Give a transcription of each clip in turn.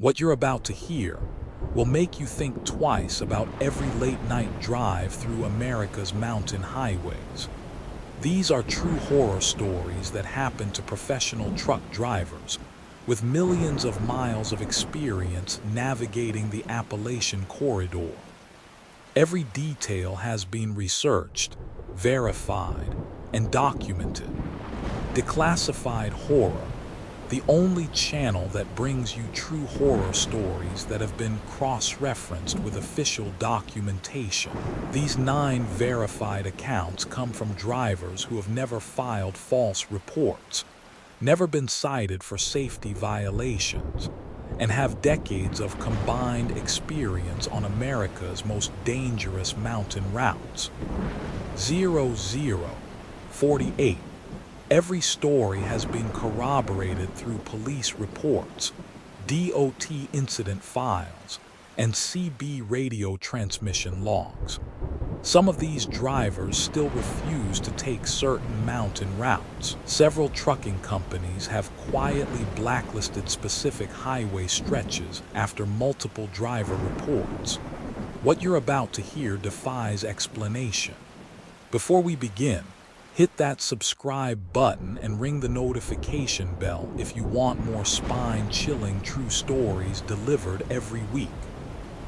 What you're about to hear will make you think twice about every late-night drive through America's mountain highways. These are true horror stories that happen to professional truck drivers with millions of miles of experience navigating the Appalachian corridor. Every detail has been researched, verified, and documented. Declassified Horror, the only channel that brings you true horror stories that have been cross-referenced with official documentation. These 9 verified accounts come from drivers who have never filed false reports, never been cited for safety violations, and have decades of combined experience on America's most dangerous mountain routes. 0048. Every story has been corroborated through police reports, DOT incident files, and CB radio transmission logs. Some of these drivers still refuse to take certain mountain routes. Several trucking companies have quietly blacklisted specific highway stretches after multiple driver reports. What you're about to hear defies explanation. Before we begin, hit that subscribe button and ring the notification bell if you want more spine-chilling true stories delivered every week.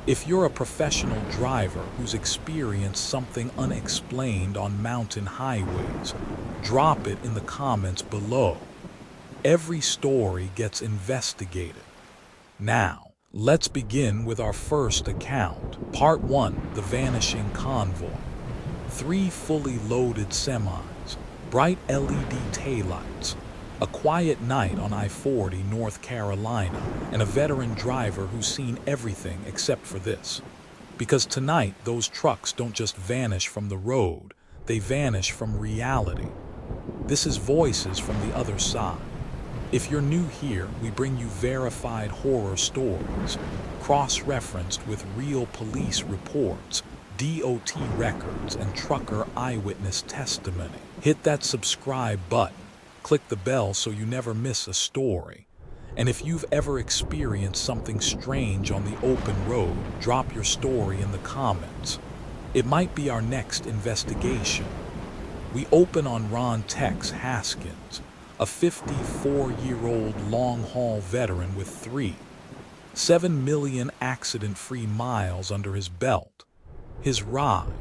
If you're a professional driver who's experienced something unexplained on mountain highways, drop it in the comments below. Every story gets investigated. Now, let's begin with our first account. Part 1, The Vanishing Convoy. 3 fully loaded semis, bright LED taillights, a quiet night on I-40 North Carolina, and a veteran driver who's seen everything except for this. Because tonight, those trucks don't just vanish from the road, they vanish from reality. This is Voices from the Other Side. If you're new here, we bring you verified horror stories, cross-referenced with real police reports, DOT records, and trucker eyewitness testimony. Hit that subscribe button, click the bell so you never miss a story. And if you've ever experienced something strange on the open road, drop your story in the comments. It might be our next investigation. We open on Ron Tex Haskins, a 54-year-old long-haul veteran with 7 million accident-free miles under his belt. His ride,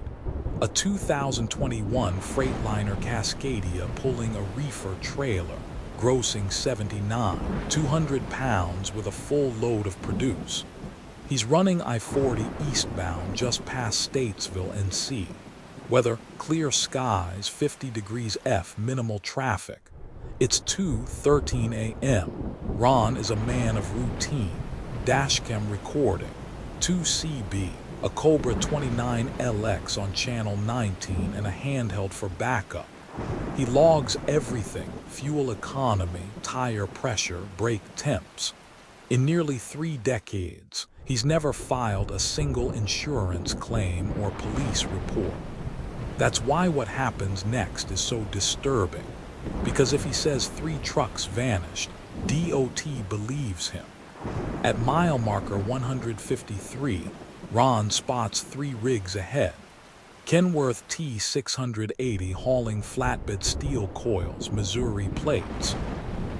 a 2021 Freightliner Cascadia pulling a reefer trailer, grossing 200 pounds with a full load of produce. He's running I-40 eastbound just past Statesville, NC. Weather, clear skies, 50 degrees F, minimal traffic. It's 2:13 a.m. Ron is a man of routine. Dashcam recording. 2CB. A Cobra 29 LX on channel 19 and a handheld for backup. He logs everything: fuel economy, tire pressure, brake temps. In nearly 3 decades, he's never filed a single insurance claim or police report. That's why what happens next is so disturbing. Because if he says 3 trucks vanished, DOT believes him. At mile marker 153, Ron spots 3 rigs ahead. Kenworth T680 hauling flatbed steel coils, Missouri plates.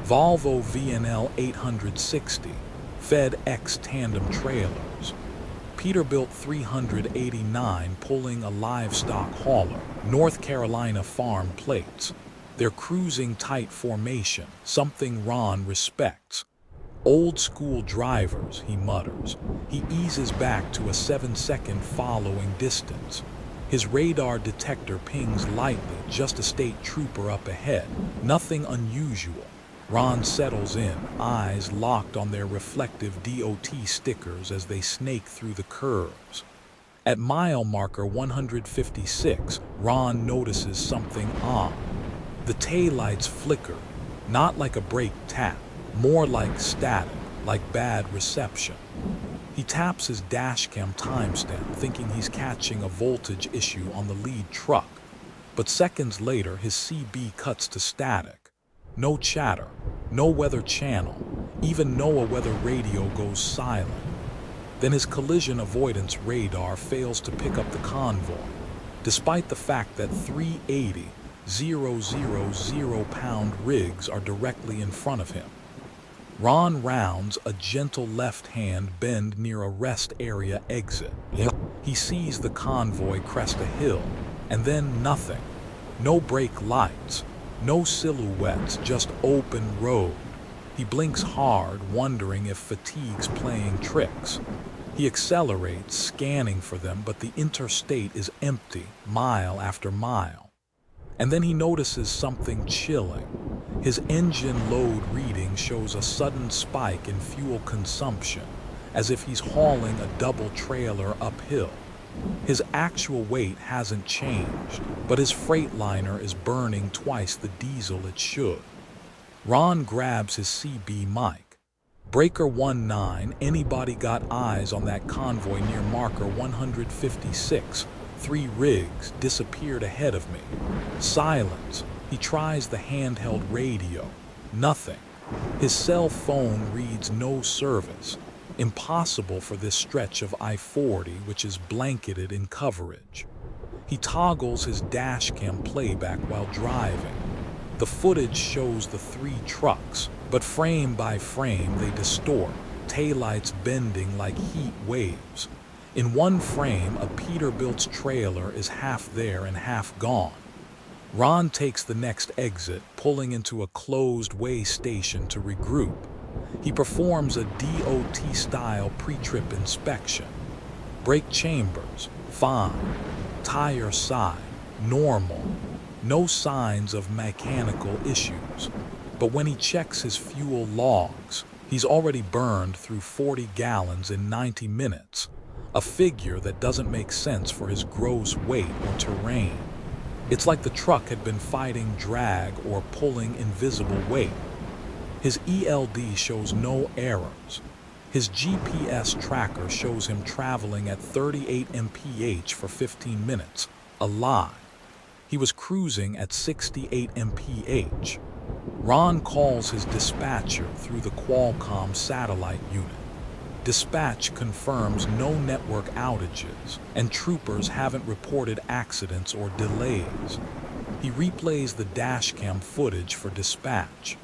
Volvo VNL 860, FedEx tandem trailers. Peterbilt 389 pulling a livestock hauler, North Carolina farm plates. They're cruising tight formation, something Ron respects. Old school drivers, he mutters. He eases back to a 7-second following distance. His radar detector pings lightly, just a state trooper up ahead. Nothing unusual. Ron settles in, eyes locked on their reflective DOT stickers as they snake through the curves. At mile marker 156, Ron notices something odd. The taillights flicker, not like a brake tap, more like static, like bad reception. He taps his dashcam timestamp, thinking he's catching a voltage issue on the lead truck. But seconds later, his CB cuts to static. No chatter, no weather channel. Even NOAA weather radio goes silent. Then his collision avoidance radar fails to pick up the convoy, despite the fact that 380,000-pound rigs are directly in front of him. Ron rounds a gentle left-hand bend near a rest area exit. He sees the convoy crest a hill, and then nothing. No brake lights, no silhouettes, just open road. He blinks hard, wondering if fatigue's playing tricks. He accelerates, scanning for them, but the interstate is empty, mile after mile. And then he notices something chilling. His engine load reading shows a sudden spike in fuel consumption, as if he's hauling a double trailer uphill. His actual weight hasn't changed, but his Freightliner is burning twice the diesel it should. Ron grabs his CB mic. Breaker 19, anybody got eyes on that convoy near marker 156? 3 rigs disappeared ahead of me. Silence. He tries the handheld radio. Nothing. His cell phone reads no service. Impossible for this stretch of I-40, which is blanketed in coverage. He toggles his dashcam playback while driving. The footage shows the 3 trucks, but frame by frame they distort, taillights bending like heat waves. In one frame, a Peterbilt's trailer is half there and half gone. Ron takes the next exit, pulling into a closed way station to regroup. He performs a DOT-style pre-trip inspection. Brake chambers, fine. Tire side, normal. No signs of mechanical issues. But when he checks his fuel logs, he's already burned through 40 gallons in 90 minutes, a figure that doesn't make sense for his gross weight or terrain. It's like the truck had been fighting drag or pulling invisible weight. His ELD shows no errors. His GPS tracker shows him traveling at 38 mph for 15 minutes, a lie. He was cruising at 68 mph. Ron calls his dispatcher through the Qualcomm satellite unit. Dispatch confirms no network outages, and troopers haven't reported accidents or delays. He replays the dashcam footage for dispatch.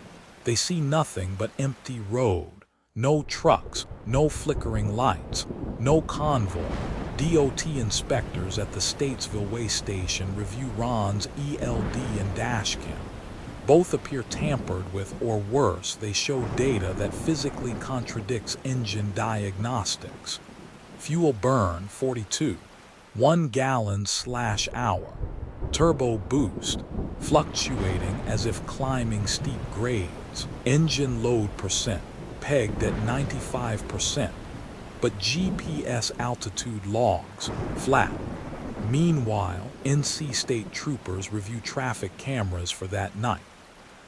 They see nothing but empty road, no trucks, no flickering lights, no convoy. DOT inspectors at the Statesville Way Station review Ron's ELD and dashcam. Both appear tampered with, or worse, they show data that physically contradicts engine diagnostics. Fuel burn 42, 1 gallon/hour. Turbo boost, fluctuating as if climbing steep grades. Engine load percent, pegged at 95%. But GPS altitude logs, flat. Meanwhile, NC State troopers review traffic cameras for that night.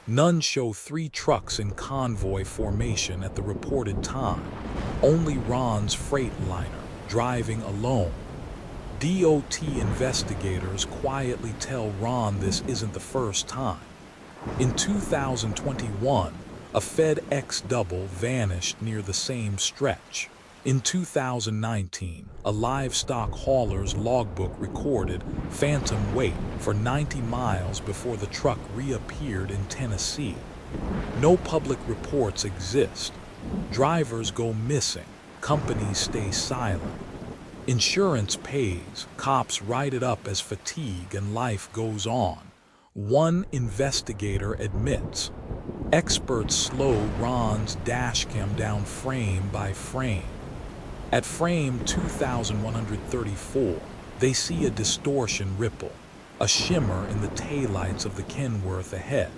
None show 3 trucks in convoy formation at the reported time. Only Ron's Freightliner, driving alone. DOT investigators quietly tell Ron this isn't the first time. In 2021, a FedEx double vanished near the same stretch. In 2019, a livestock hauler's logbook recorded phantom weight for 90 miles before the truck reappeared in Tennessee. No public reports exist. Drivers go missing. Companies stay silent. Insurance pays. Cops write it up as fatigue and life goes on. One investigator admits. Experts slow Ron's dashcam down frame by frame. At frame 2134, they see a distortion ripple, a shimmer in the taillights of the Kenworth ahead.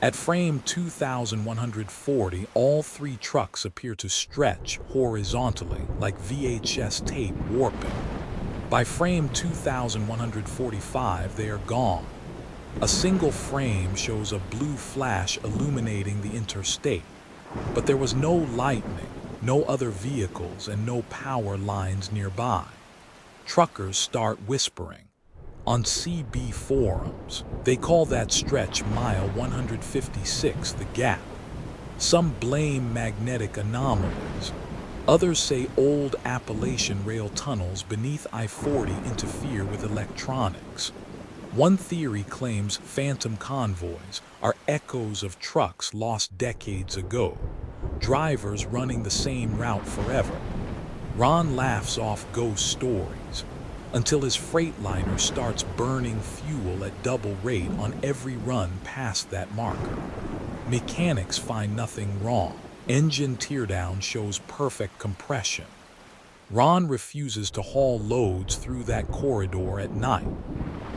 At frame 2140, all 3 trucks appear to stretch horizontally like VHS tape warping. By frame 2145, they are gone. A single frame shows a blue flash illuminating the interstate, but there was no lightning, no other vehicles, and no power lines nearby. Truckers start whispering. On CB forums, they call that stretch mile 156 the gap. Some blame magnetic anomalies. Others say old Appalachian rail tunnels beneath I-40 interfere with electronics. One theory claims phantom convoys are echoes of trucks lost decades ago, drivers running the same route forever. Ron laughs off ghost stories until his Freightliner starts burning fuel at double rate on every run past that marker. Mechanics find nothing wrong. Engine teardown shows perfect compression. Ron refuses to haul loads through that corridor at night.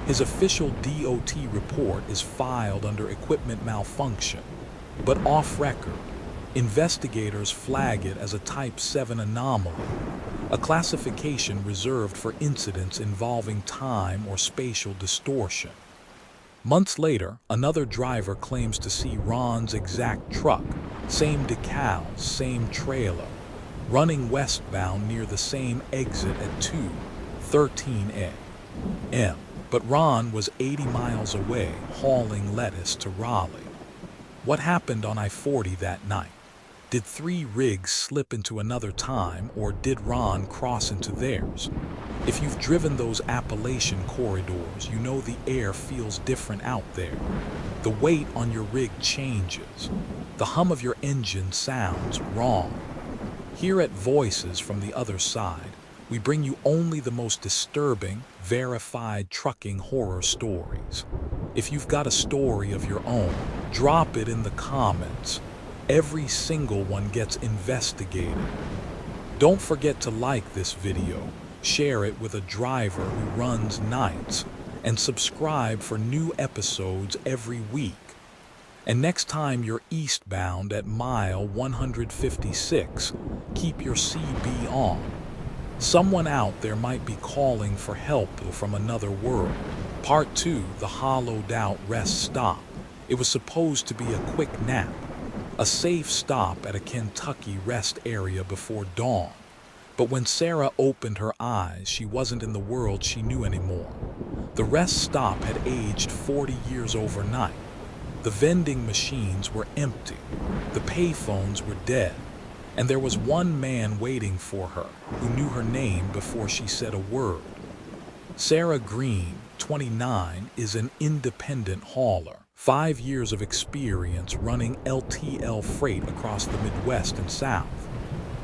His official DOT report is filed under equipment malfunction, but off-record, investigators flag it as a Type 7 anomaly, a classification reserved for incidents involving time or spatial distortion. Months later, another driver claims to see Ron's exact truck, same decals, same trailer, running westbound near the same exit at 2:13 a.m. But Ron was 80 miles away, hauling lettuce to Raleigh. What happened on I-40 that night? Did 3 rigs slip into another time, or did Ron cross into theirs? If you've driven those Appalachian corridors, you know the air feels different out there. The weight on your rig changes. The hum of your engine sounds wrong. Here at Voices from the Other Side, we bring you only the most disturbing, verified trucking horror stories. If you've got a story of your own, drop it in the comments. Every single one gets investigated. Don't forget to like this video, share it with a driver who runs nights, and subscribe for new episodes every week. And next time you're eastbound at mile 156, keep your CB on. Someone out there might be calling for help from another world. Part 2, the hollowed out rest stop. It was supposed to be a quick nap, a safe stop at a Kentucky rest area before dawn. But when Sarah opened her eyes, she wasn't in the world she knew anymore. The rest stop had aged 40 years overnight. The vending machines were empty. The payphones were dead. And there was one man waiting for her who knew her name before she said a word. Sarah Green, 29, is an independent hauler. 5 years of experience running LTL freight across the Midwest and South.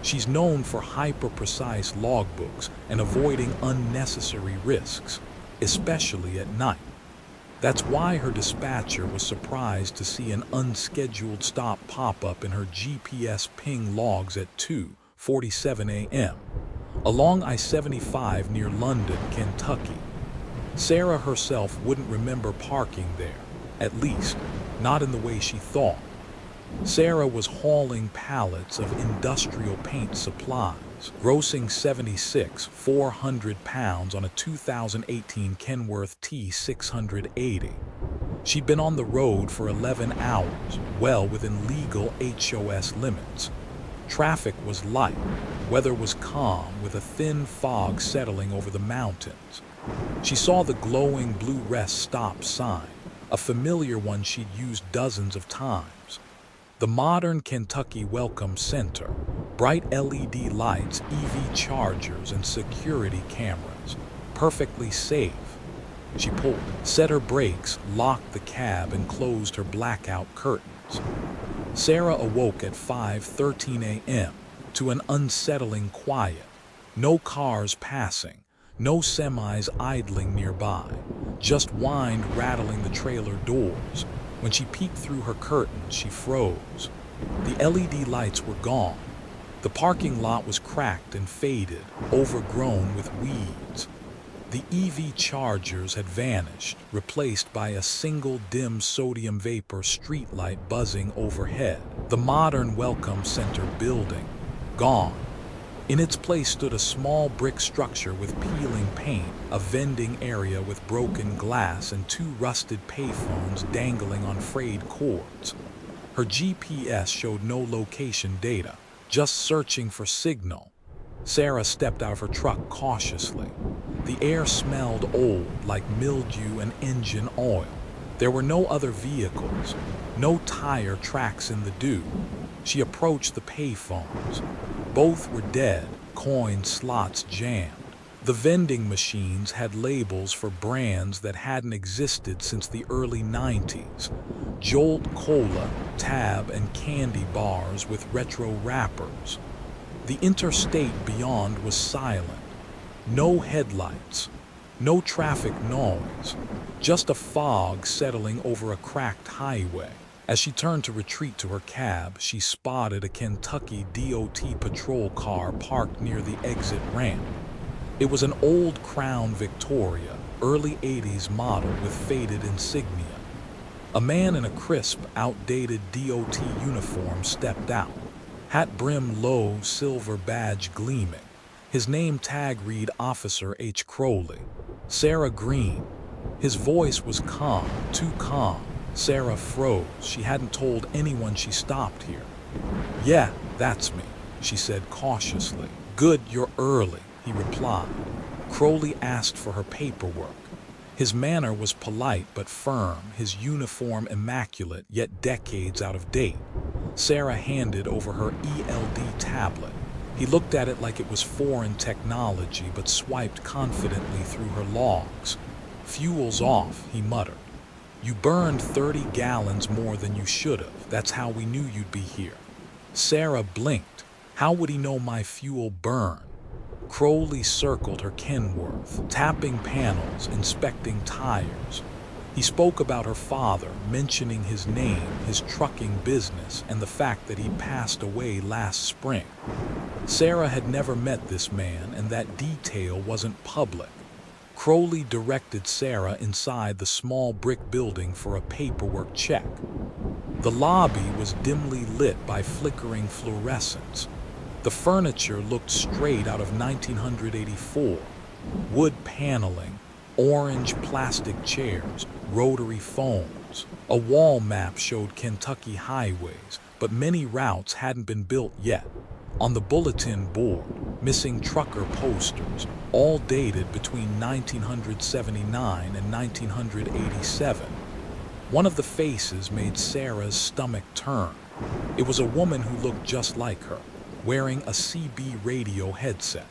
She's known for hyper-precise logbooks and avoiding unnecessary risks, especially at night. That's why her dispatcher was surprised to see an unscheduled stop pop up in her GPS ping logs at 2:47 a.m. along I-75 near London, Kentucky. Sarah herself wouldn't remember parking there, at least not in the way she thought. Sarah was hauling pallets of industrial paint supplies, grossing 400 pounds on a 2018 Kenworth T680. She'd been on the road for 11 hours, well within legal HOS limits. Traffic was light, weather was calm with a thin fog settling over the mountains. She saw the glowing blue rest stop sign, a familiar one she'd used dozens of times. The modern Kentucky Welcome Center, bright LED lights, EV chargers, and security cameras, perfectly safe. She pulled, set her brakes, locked the cab, and closed her blackout curtains. Sarah awoke at 5:13 a.m. to an unsettling quiet. No cars passing, no semis idling nearby, just wind rattling the trailer doors. When she peeked through her curtains, she froze. The LED lights were gone. The parking lot was cracked and faded, overgrown with weeds. The EV chargers had vanished, replaced by a single dim sodium vapor streetlight buzzing overhead. The modern Welcome Center building, gone. In its place stood a small brick structure with peeling paint, a vending area with broken glass, and 2 rusted payphones dangling on frayed cords. Her GPS showed no location data, just searching for signal. Sarah stepped out of her truck cautiously. The air smelled old, like mildew and engine oil. There were no other vehicles, no tire tracks in the dew. She approached the payphones. Both were dead, coin slots jammed. The vending machines had labels for brands that hadn't existed since the early 90s. Jolt Cola, Tab, and candy bars with retro wrappers. The interstate beyond was silent. No headlights, no traffic noise, just a fog settling over a cracked highway. As she turned to retreat to her cab, she spotted a Kentucky DOT patrol car parked near the exit ramp. It was an old Crown Victoria, early 80s model with faded insignia. A man in a crisp, outdated DOT uniform stepped out, hat brim low, silver badge gleaming. His name tag read Officer H. Crowley. Sarah Green. His voice was calm, too calm. Sarah froze. She hadn't told anyone she stopped here. "Yeah, that's me," she said cautiously. "Good, you're early," he replied. Crowley asked for her paperwork. His manner was polite but firm, his uniform immaculate yet decades out of date. Sarah handed over her ELD tablet. He looked at it like it was foreign technology but swiped confidently through her logs. "Fuel's off," he muttered. "You burned 30 gallons more than you should have. That's how we knew you'd be here." Sarah blinked. How would he know my fuel burned? Crowley circled her Kenworth, tapping panels, inspecting tires. He spoke about her father, mentioning his name, his trucking business, and the fact that he'd passed away last spring. Sarah had never met this man, and that detail wasn't public. Crowley directed Sarah inside the small brick building for a paperwork check. The lobby was dimly lit by flickering fluorescents. The furniture looked straight out of 1984. Wood paneling, orange plastic chairs, rotary phones. A wall map showed Kentucky highways, but many routes hadn't been built yet. On the bulletin board, missing trucker posters, all dated between 1979 and 1987. One of the faces made Sarah's stomach turn. It was a woman who looked just like her, wearing a CB radio headset.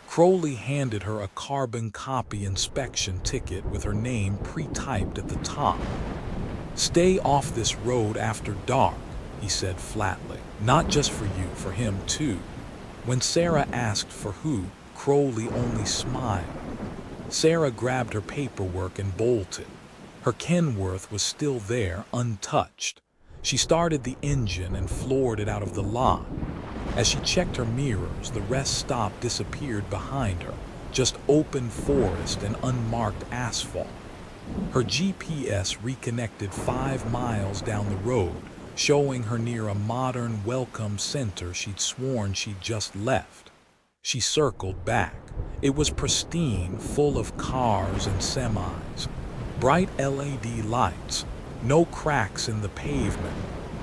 Crowley handed her a carbon copy inspection ticket with her name pre-typed at the top. "Stay off this road after dark," he said flatly. "Not just for you, for him too." When Sarah asked for who, Crowley only smiled. Sarah grabbed her paperwork and bolted. Her Kenworth was still there, untouched. She started the engine and floored it out of the lot. As she checked her mirrors, the rest stop disappeared behind her, just open forest and unmarked asphalt. Her GPS reconnected 5 miles down the road, showing her near a modern welcome center she'd sworn she'd just left. She circled back. It was pristine, full of cars and semis. Bright LED lights, no cracks in the pavement.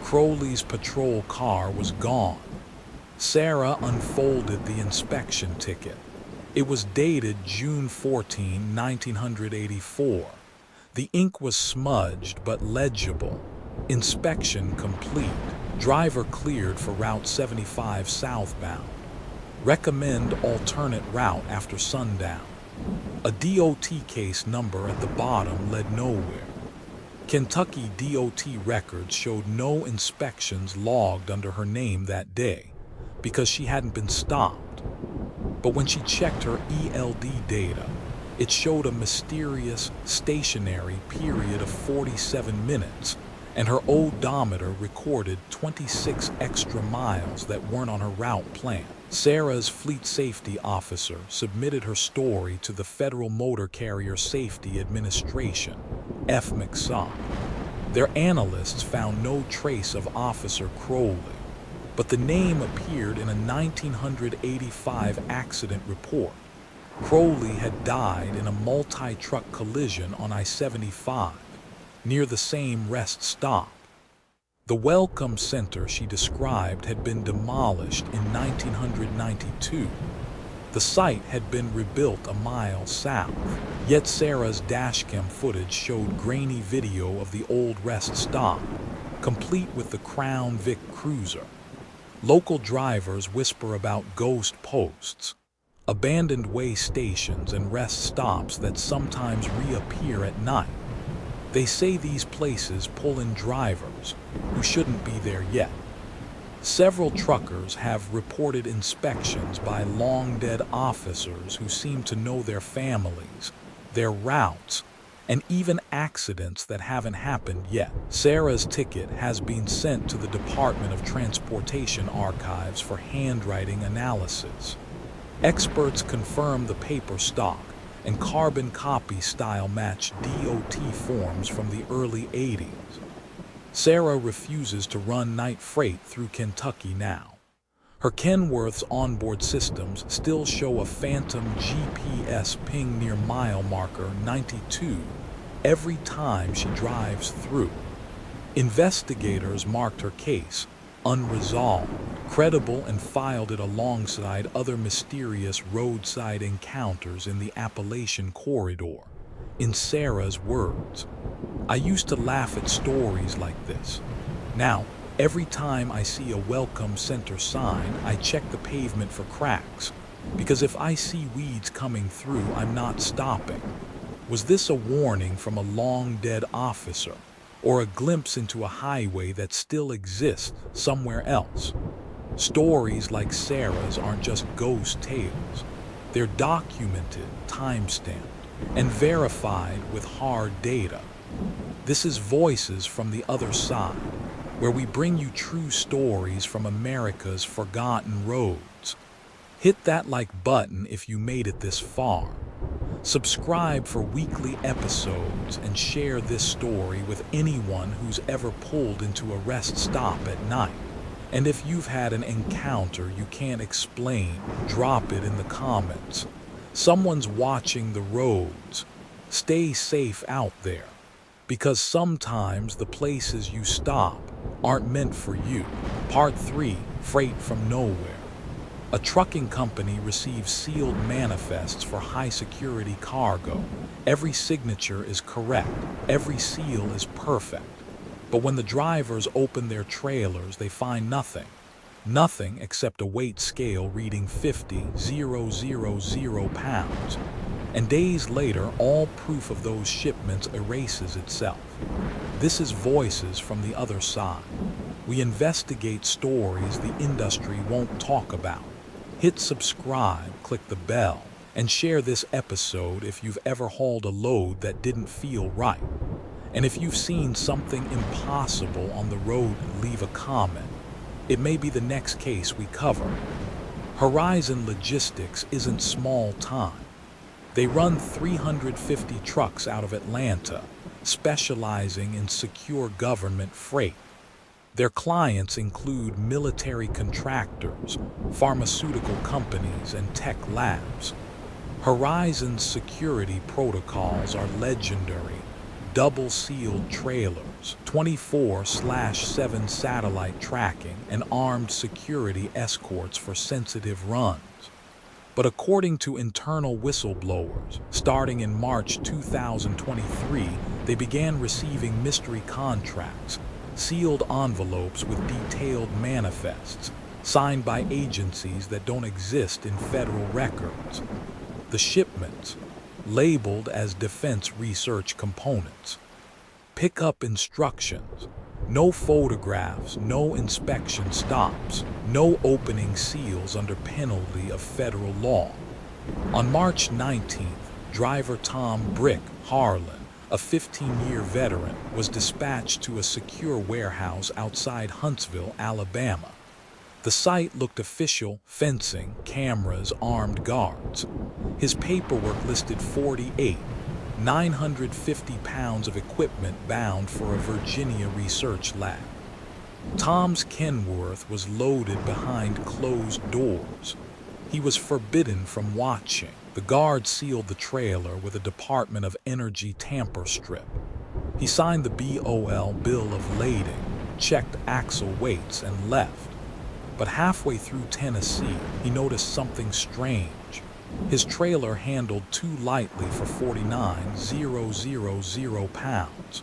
Crowley's patrol car was gone. Sarah unfolded the inspection ticket. It was dated June 14, 1984. The ink was smudged but legible. Inspection complete. Driver cleared for Route 75 southbound. Recommend alternate route after sundown. A DOT case number at the bottom led nowhere. Kentucky DOT records showed no inspections logged under her name that day, because she hadn't been stopped. But when she checked her ELD data, it showed a mysterious, stationary period of 47 minutes, and her odometer recorded 26 extra miles that weren't on her route plan. Sarah's fleet safety officer submitted her story to the Federal Motor Carrier Safety Administration, FMCSA. Their analysts found no trace of Officer Crowley, but the name appeared in a 1985 accident report. Crowley had died in a multi-truck collision on I-75, near the same rest stop. The welcome center she described had been demolished in 1992. The site had been rebuilt a mile south, yet Sarah's dashcam footage showed grainy video of the old rest stop, complete with the Crown Vic cruiser. Local drivers whisper about ghost posts, abandoned way stations, and rest stops that sometimes reappear at night. They say these places pull in drivers who shouldn't be there yet. Several truckers have reported inspections by long-dead officers who seem to know their families, their routes, and even accidents that haven't happened yet. Sarah's ticket has been sent to the Department of Transportation archives for handwriting analysis. Experts confirm the paper stock and carbon copy style match DOT forms from the early 80s. Sarah refuses to run night freight through Kentucky now. Her Kenworth's onboard systems still show a phantom GPS ping near mile marker 92 every time she drives through. Investigators marked her case unresolved, credible, and filed it alongside other mysterious roadside encounters in the Appalachian corridor. In Sarah's words, "I used to laugh at stories like this. Now, every time I see a welcome center sign, I check the pavement for cracks, because if I see weeds coming through, I'm not stopping." Was this a warning from a long-dead officer, or a glimpse into a highway that still exists somewhere else? Stories like Sarah's aren't just ghost tales. They're documented, time-stamped, and verified with hard data. This is Voices from the Other Side, where we bring you true stories from America's forgotten roads. Hit that like button if you made it this far. Subscribe for weekly episodes and share this story with anyone who's ever pulled into a rest stop at night. And if you've had an encounter you can't explain, drop it in the comments. Someone's watching the roads. Stay safe out there, because sometimes the places you stop aren't meant for you. Part 3, Freight from Nowhere. A trucking company receives sealed manifests for high-security cargo. Every signature is correct. Every seal is perfect. But when the drivers open their trailers, they find nothing. Nothing except a weight scale reading 50,000 pounds. And days later, all proof of those shipments erases itself. This is Voices from the Other Side. We investigate stories the industry won't talk about. Hit subscribe, click the bell, and share this episode if you've ever hauled a load that didn't feel right. And if you've seen something impossible on the road, leave a comment. It may be the next case we cover. Horizon Logistics isn't small time. They run 350 trucks out of Atlanta, specializing in secure government freight. Their clients include military contractors, pharmaceutical companies, and tech labs. Horizon's security protocols are legendary: double-sealed trailers, 24/7 satellite tracking, and armed security escorts for sensitive runs. But according to internal whistleblowers, starting in March 2023, they began receiving mystery contracts, sealed envelopes with detailed manifests, signed by agencies that don't exist in federal records. The shipments, labeled as defense research components. Pickup instructions: no photographs, no inspection stops, no opening seals under penalty of federal law. On March 19th, driver Tom "Brick" Harlan, a 15-year veteran, was dispatched to a secure warehouse outside Huntsville, Alabama. The site looked official: fencing, cameras, armed guards. His paperwork listed 950 pounds of equipment bound for a Virginia research lab. Tom's Kenworth was loaded behind closed doors. He was forbidden from watching. The guard sealed the trailer with a Department of Energy tamper strip. He signed the BOL bill of lading, checked axle weights, and left. But halfway through Tennessee, he noticed something strange. His trailer handled too lightly for 49,000 pounds.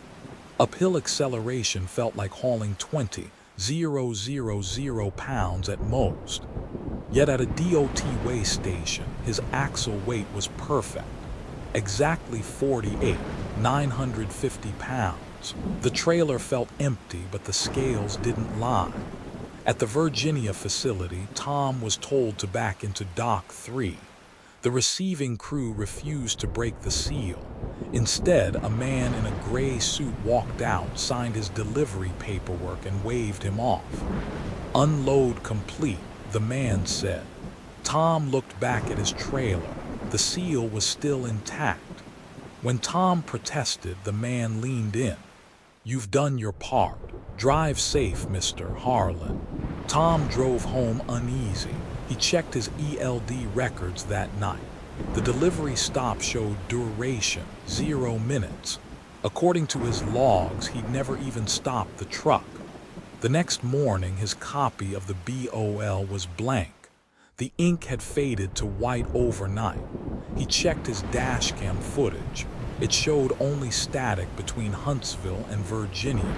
Uphill acceleration felt like hauling 20, 0.000 pounds at most. Yet at a DOT weigh station, his axle weight was perfect, exactly 48,950 pounds. The trailer felt empty, but the scales didn't lie. At the Virginia facility, Tom was told to back into Dock 3. The receiving crew refused to break the seal. Instead, a man in a gray suit walked out, signed his delivery paperwork, and waved him off. "Unload complete," the man said. Tom looked back at his trailer. The seal was still intact. When Tom protested, the man leaned in. "You've done your part. Drive safe, Mr. Harlan." Tom drove home uneasy. He checked his ELD records that night. The delivery stop showed duration, 0 minutes. According to his logs, he'd never even stopped the truck. The next morning, his copy of the BOL was blank. The ink had faded to white overnight. He checked his dashcam footage. It showed only static between Huntsville and Virginia.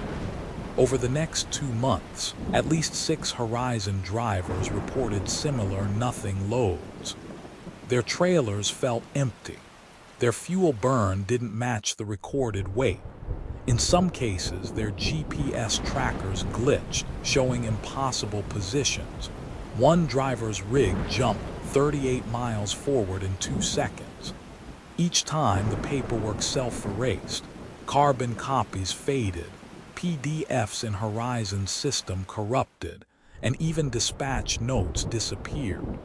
Over the next 2 months, at least 6 Horizon drivers reported similar nothing loads. Their trailers felt empty. Their fuel burn didn't match the recorded weight. In some cases, their GPS trackers glitched, showing impossible positions. One driver's rig jumped 38 miles forward in 2 seconds. Each time, the paperwork self-erased. Carbon copies faded. PDFs in Horizon's system corrupted, and even dispatch notes disappeared.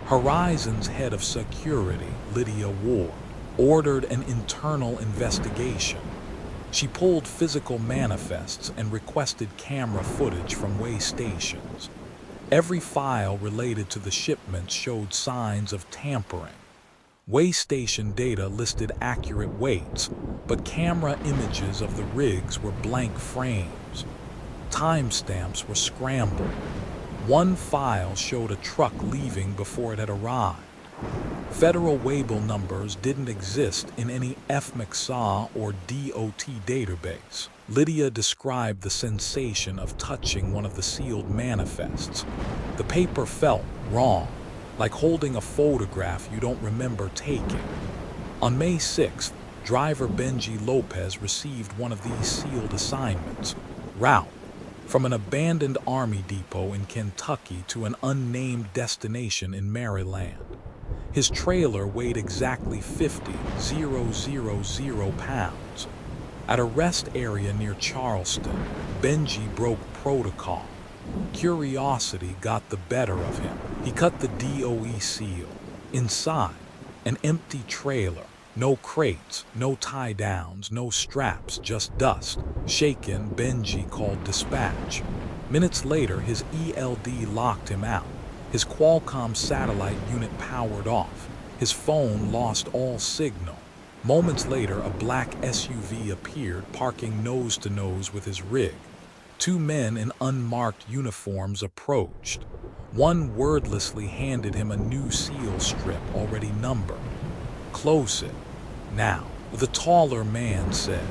Horizon's head of security, Lydia Ward, ordered an internal investigation. She pulled physical manifests and requested camera footage from weigh stations. Every file related to the shipments showed signs of tampering. Weigh station data listed accurate weights, but camera images of the rigs were blank frames. Timestamps were scrambled. One file showed a truck leaving before it had arrived. Federal weighable numbers didn't exist in any FMCSA or DOT database. Lydia described the sensation of touching one of the sealed manifests. The paper felt wrong, like holding a photograph you don't remember taking. On May 6th, driver Benji Lopez received one of these sealed assignments. Route: from an abandoned Army depot in Kentucky to an unnamed destination in Maryland. His trailer weighed exactly 50,000 pounds. At a rest area near Charleston, Benji broke protocol. Curiosity got the better of him. He cut the DOE seal. Inside, an empty trailer. No crates, no tie-downs, no straps, just dust. Shaken, Benji called dispatch. Minutes later, his ELD locked him out. His Qualcomm satellite unit powered off. His phone lost all signal. Moments later, a black SUV appeared, parking nose to nose with his rig. 2 men in unmarked uniforms approached. One wordlessly handed him a new seal strip already numbered. "Close it now," the taller man said.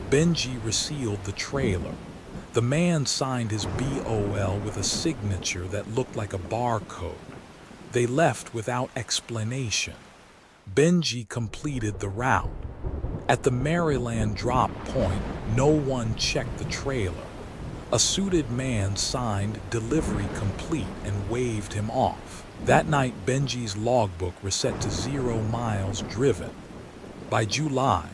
Benji resealed the trailer. The man signed his BOL with a signature that looked like a barcode. They left without explanation. Benji completed the route. At the Maryland drop point, no one checked the trailer. A suited man signed "delivery complete" and waved him off. That night, Benji's logbook reset to 0 miles driven. By July,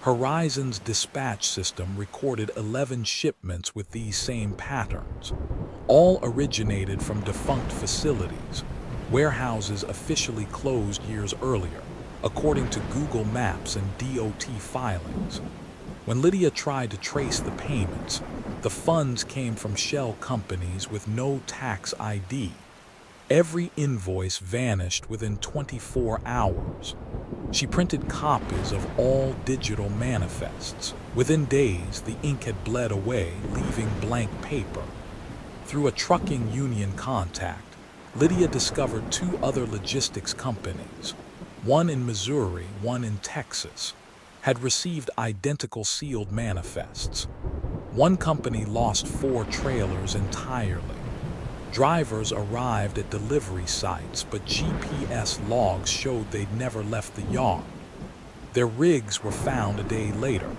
Horizon's dispatch system recorded 11 shipments with these same patterns. All originated from defunct facilities, warehouses officially closed years earlier, according to Google Maps and DOT filings. When Lydia tried to trace the payments, the funds came from shell companies with no tax ID. Every invoice vanished within 24 hours. She printed copies of all digital manifests. Within days, the ink had bled away, leaving blank paper. Through a trucking union contact, Lydia discovered 2 other logistics companies, one in Missouri, one in Texas, had received identical sealed manifests. One company lost 4 trailers entirely. Drivers arrived at delivery sites, but GPS logs showed they'd never left the yard. Their rigs were found a day later,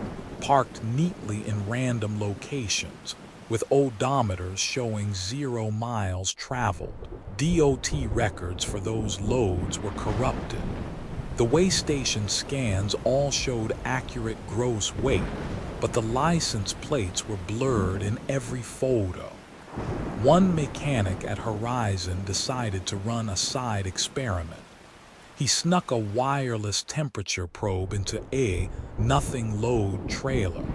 parked neatly in random locations, with odometers showing 0 miles traveled. DOT records for those loads were corrupted. The weigh station scans all showed accurate gross weight, but the license plates were blurred in every photo. One mechanic at Horizon decided to run a side experiment. He snuck a wireless temperature probe into a nothing load trailer.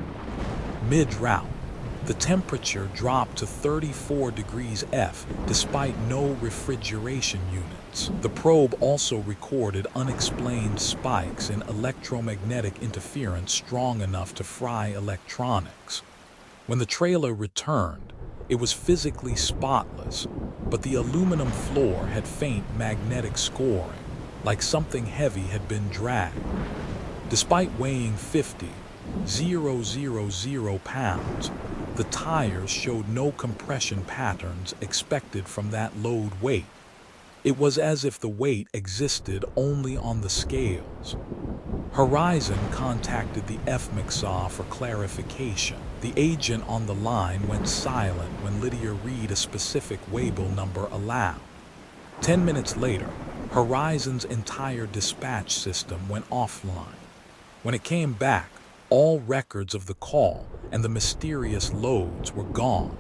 Mid-route, the temperature dropped to 34 degrees F despite no refrigeration units. The probe also recorded unexplained spikes in electromagnetic interference strong enough to fry electronics. When the trailer returned, it was physically spotless, but the aluminum floor had faint magnetic scoring, like something heavy had been dragged. Despite weighing 50,000 pounds, the tires showed no compression patterns expected from that load weight. It was as if the weight existed only on the scales. Horizon contacted the FMCSA for clarification. The agent on the line went silent when Lydia read a specific waybill number aloud. 10 minutes later, Horizon's entire dispatch system went offline. When it came back, all records of the call and the mysterious loads were gone.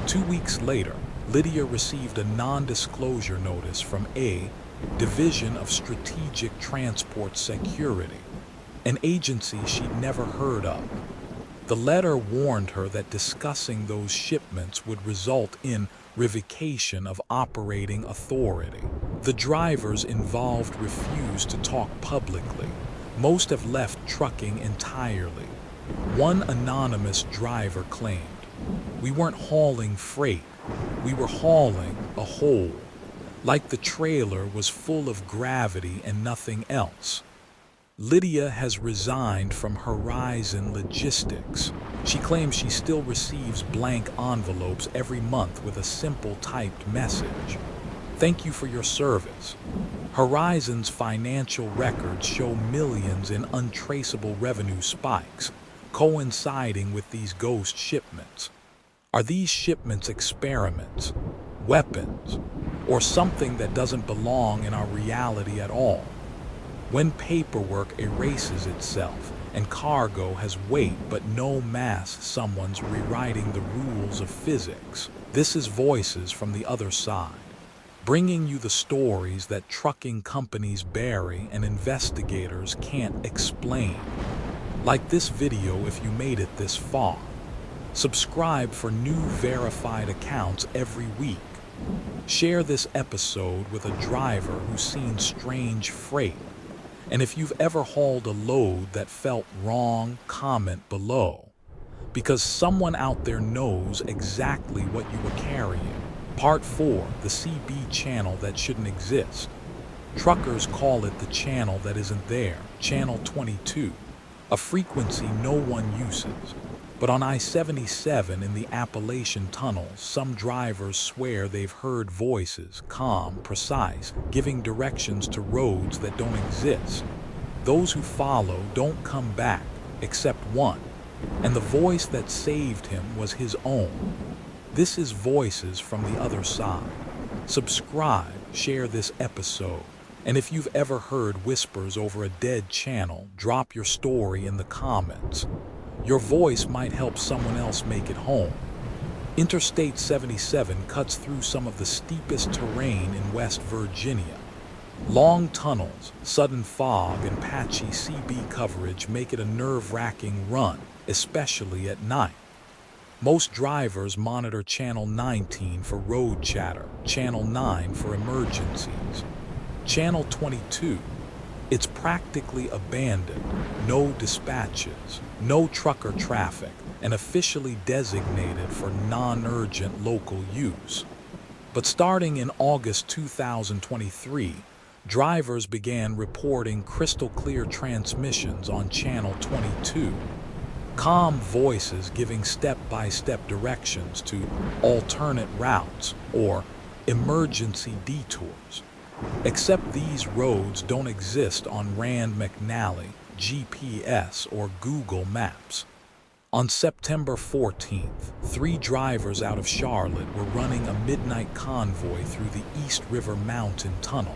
2 weeks later, Lydia received a non-disclosure notice from a Division of Strategic Transport Security, an agency she'd never heard of. The letter warned her that discussing those shipments would result in revocation of operating authority. The drivers involved refused to talk publicly. Most have left trucking entirely. One anonymous driver claimed, "We weren't hauling freight, we were hauling a hole, like the trailer was full of gravity and nothing else." Lydia has resigned from Horizon Logistics. She claims she still receives blank envelopes every month with a simple typed message. "Thank you for your service." Horizon's financial records show millions in untraceable revenue spikes, coinciding with these ghost shipments. Are these shipments experiments, weapons, or something that doesn't belong in our reality at all? When paperwork erases itself and cargo has weight but no mass, someone's rewriting the rules of physics. This is Voices from the Other Side, bringing you the stories that trucking companies bury and investigators can't explain. Like this video if you made it this far. Subscribe for new verified accounts every week. Share this episode with a driver who's seen strange freight. And if you've ever hauled a load that felt wrong, comment below. Because someone out there knows exactly what you were carrying. Part 4, the CB channel that shouldn't exist. Truckers call it the channel that isn't there, Channel 22, a frequency no one uses. But on I-77 in the Appalachian tunnels, some drivers swear they've heard voices, calm, precise, giving directions to roads that don't exist. Those who follow don't come back, except one, and the voice that saved him was his own. This is Voices from the Other Side. Subscribe, share this episode, and if you've ever heard whispers over a dead channel, drop your story in the comments. Your voice might help someone else make it home. Interstate 77 cuts through some of the steepest terrain in West Virginia. Long tunnels, sudden fog, and patchy CB coverage make it a nerve-wracking run, especially at night. Most drivers monitor Channel 19 for road chatter, Channel 9 for emergencies. Channel 22, it's practically abandoned, no dispatches, no trucker traffic, and officially designated for non-urgent local use. But starting in August 2023, drivers began reporting crystal clear transmissions on Channel 22. calm voices giving step-by-step directions to alternate routes or emergency detours. Except these roads don't exist on Rand McNally, GPS, or Google Maps. On September 14th, 3 drivers out of Charlotte were running a midnight convoy through the East River Mountain Tunnel.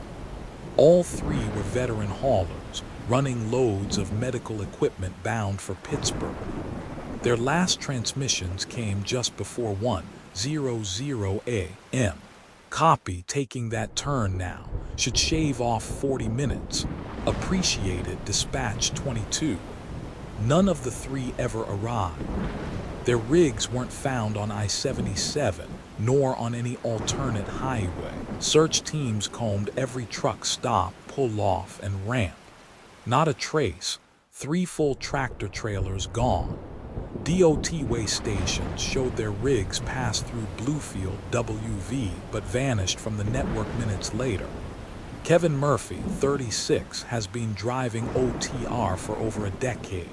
All 3 were veteran haulers, running loads of medical equipment bound for Pittsburgh. Their last transmissions came just before 1:00 a.m. Copy, taking that turn now. Should shave off 40 minutes. Appreciated, Dispatch 22. None of the 3 ever arrived. Their rigs weren't found on I-77, nor on any alternate highway. Search teams combed every truck stop, pull-off, and ramp. Not a trace. 3 full tractor trailers gone. DOT way stations showed their rigs passed through Bluefield WV but vanished from the network minutes later. Kevin Murphy, 36, has been driving OTR for over a decade.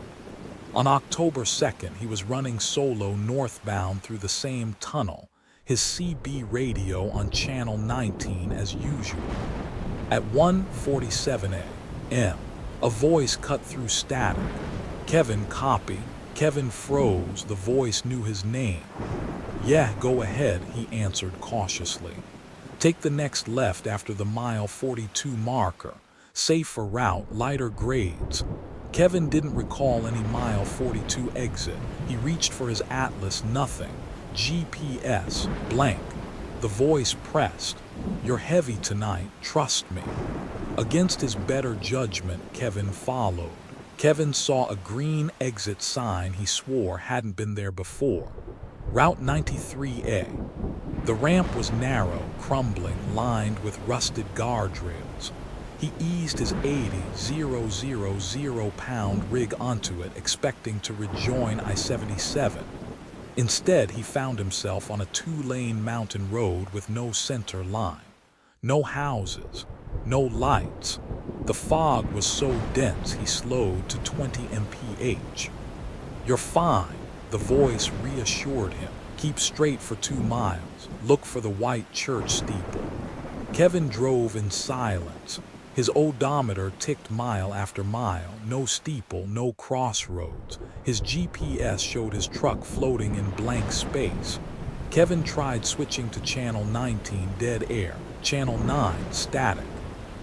On October 2nd, he was running solo northbound through the same tunnel, his CB radio on channel 19 as usual. At 1:47 a.m., a voice cut through static. Kevin, copy. Kevin froze. The voice knew his name. Yeah, go ahead, he answered cautiously. Take the next left after the mile 42 marker. Safer route, lighter grades. Kevin didn't recall any mile 42 exit. He reached for his atlas, nothing. GPS, blank. The voice pressed. You're heavy tonight, trust me. Against his better judgment, Kevin followed. Kevin saw a green exit sign he swore hadn't been there before. Route 93A. The ramp was narrow, crumbling, lined with rusted guardrails. He eased his 80,000 pound rig onto it, expecting to rejoin I-77. Instead, he found himself on a 2-lane mountain road with no center line. No houses, no lights. The fog was so dense he slowed to 20 mph. You're fine, the voice reassured him. Keep straight for 2 miles. Look for the white church steeple. Kevin drove in silence. His odometer ticked mile after mile. No steeple, no crossroads. His GPS showed his truck floating in blank space. Kevin tried switching to channel 19, dead air. Channel 9, static.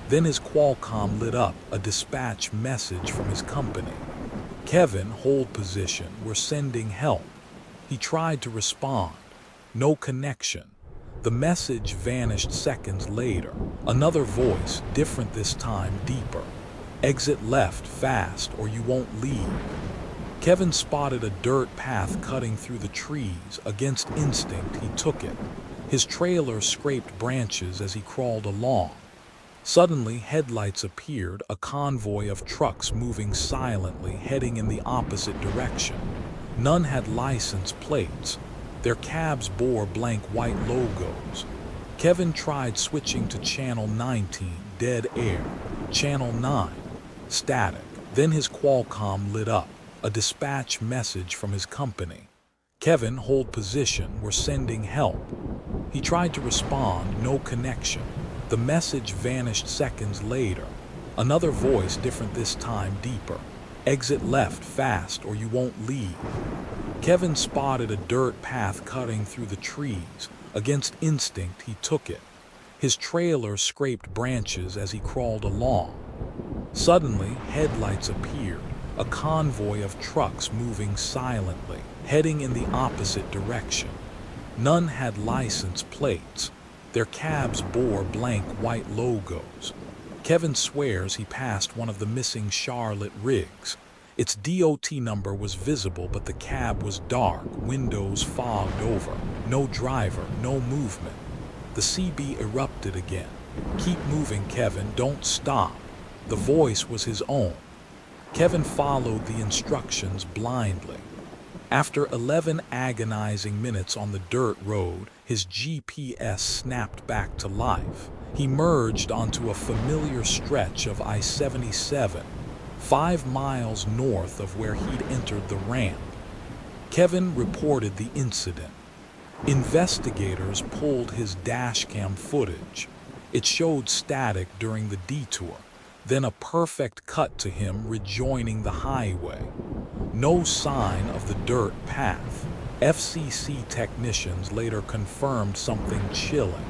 Then his Qualcomm lit up, a dispatch message from his company. Kevin, hold position, we're sending help. He tried to respond. No connection. The message vanished seconds later. Another voice, different this time, deeper. Exit left, fast, or you won't leave. Kevin spotted a dirt path cutting through the trees. Against instinct, he took it. His trailer scraped branches as he crawled along. Suddenly, headlights appeared, a convoy of trucks moving silently, heading in the opposite direction. None had license plates. Their cabs bore blank white logos. Kevin tried switching to channel 19, dead air. Channel 9, static. Then his Qualcomm lit up, a dispatch message from his company. Kevin, hold position, we're sending help. He tried to respond, no connection. The message vanished seconds later. Another voice, different this time, deeper. Exit left, fast, or you won't leave. Kevin spotted a dirt path cutting through the trees. Against instinct, he took it. His trailer scraped branches as he crawled along. Suddenly, headlights appeared, a convoy of trucks moving silently, heading in the opposite direction. None had license plates. Their cabs bore blank white logos. Kevin swears he passed one of the missing Charlotte rigs. Its DOT number was visible, but the cab was dark, windows fogged over. No driver, no movement. The CB erupted again. Keep moving, Kevin, don't stop. The voice was his own. Kevin followed the instructions blindly. After 11 agonizing minutes on the dirt road, his GPS snapped back to life. He merged onto a familiar stretch of I-77, 5 miles north of where he'd entered the ramp. Kevin reported the incident. Investigators pulled his dashcam footage. It showed static during the detour, then a perfect cut to him rejoining the highway. No sign of the dirt path. FCC technicians later confirmed something chilling.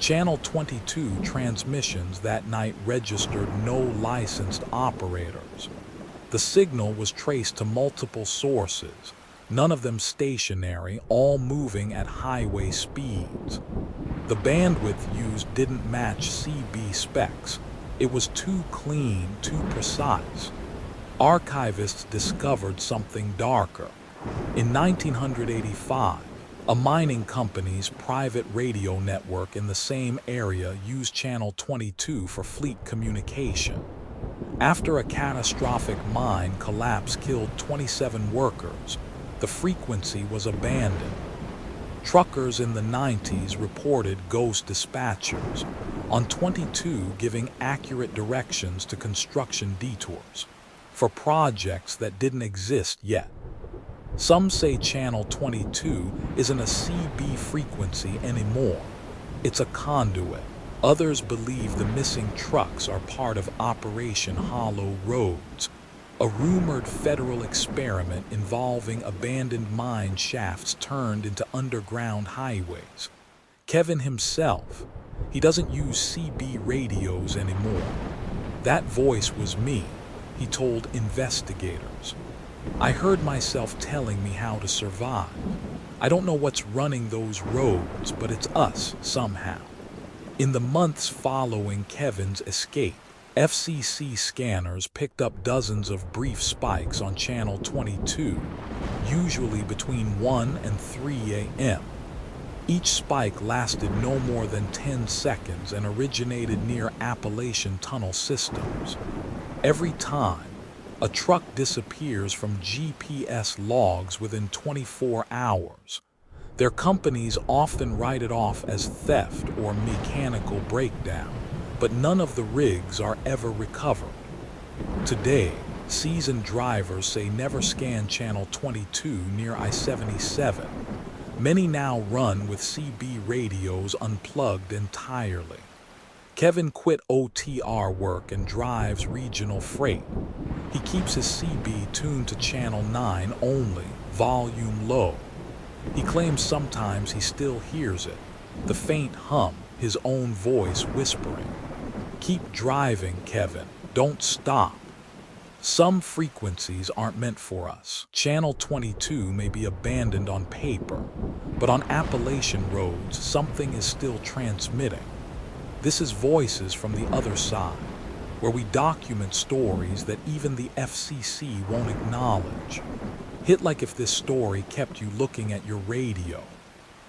Channel 22 transmissions that night registered no licensed operators. The signal was traced to multiple sources, none of them stationary, all moving at highway speeds. The bandwidth used didn't match CB specs. It was too clean, too precise. Archivists discovered something darker. In 1985, a mining company's private radio network in the same area used Channel 22 for fleet communication. After a catastrophic mine collapse killed 27 workers, the frequency was abandoned. Truckers in the 90s reported ghost dispatchers on 22 giving accurate directions to construction detours for projects that didn't exist yet. Some say Channel 22 isn't a CB frequency anymore. It's a conduit. Others believe the missing trucks are part of Operation Hollow Roads, a rumored federal experiment involving abandoned mine shafts turned into underground highways. Kevin himself, he doesn't use CB radios anymore. That voice was me, he told investigators. I heard myself telling me how to survive. I don't know what's running those roads, but it's us somehow. In the months following Kevin's escape, FCC scanners picked up dozens of brief spikes on Channel 22, usually between 1 and 3 a.m. Each spike lasted no more than 10 seconds and originated near Appalachian tunnel systems. Every time, a truck disappears from GPS logs within 24 hours. Their companies often write it off as theft or mechanical breakdown, but none of the rigs are ever recovered. Today, seasoned drivers say never scan Channel 22 near I-77. Many now run with CB radios unplugged entirely. Kevin quit OTR work and drives regional freight. He keeps his CB tuned to Channel 9 only, volume low. He claims sometimes he still hears it, the faint hum, his own voice whispering. Keep driving, Kevin. Don't stop. Some frequencies aren't meant for us. Channel 22 may be abandoned on paper, but on Appalachian roads, something is still transmitting. This is Voices from the Other Side, where we document stories that even the FCC won't acknowledge. Hit like if this story kept you looking at your radio.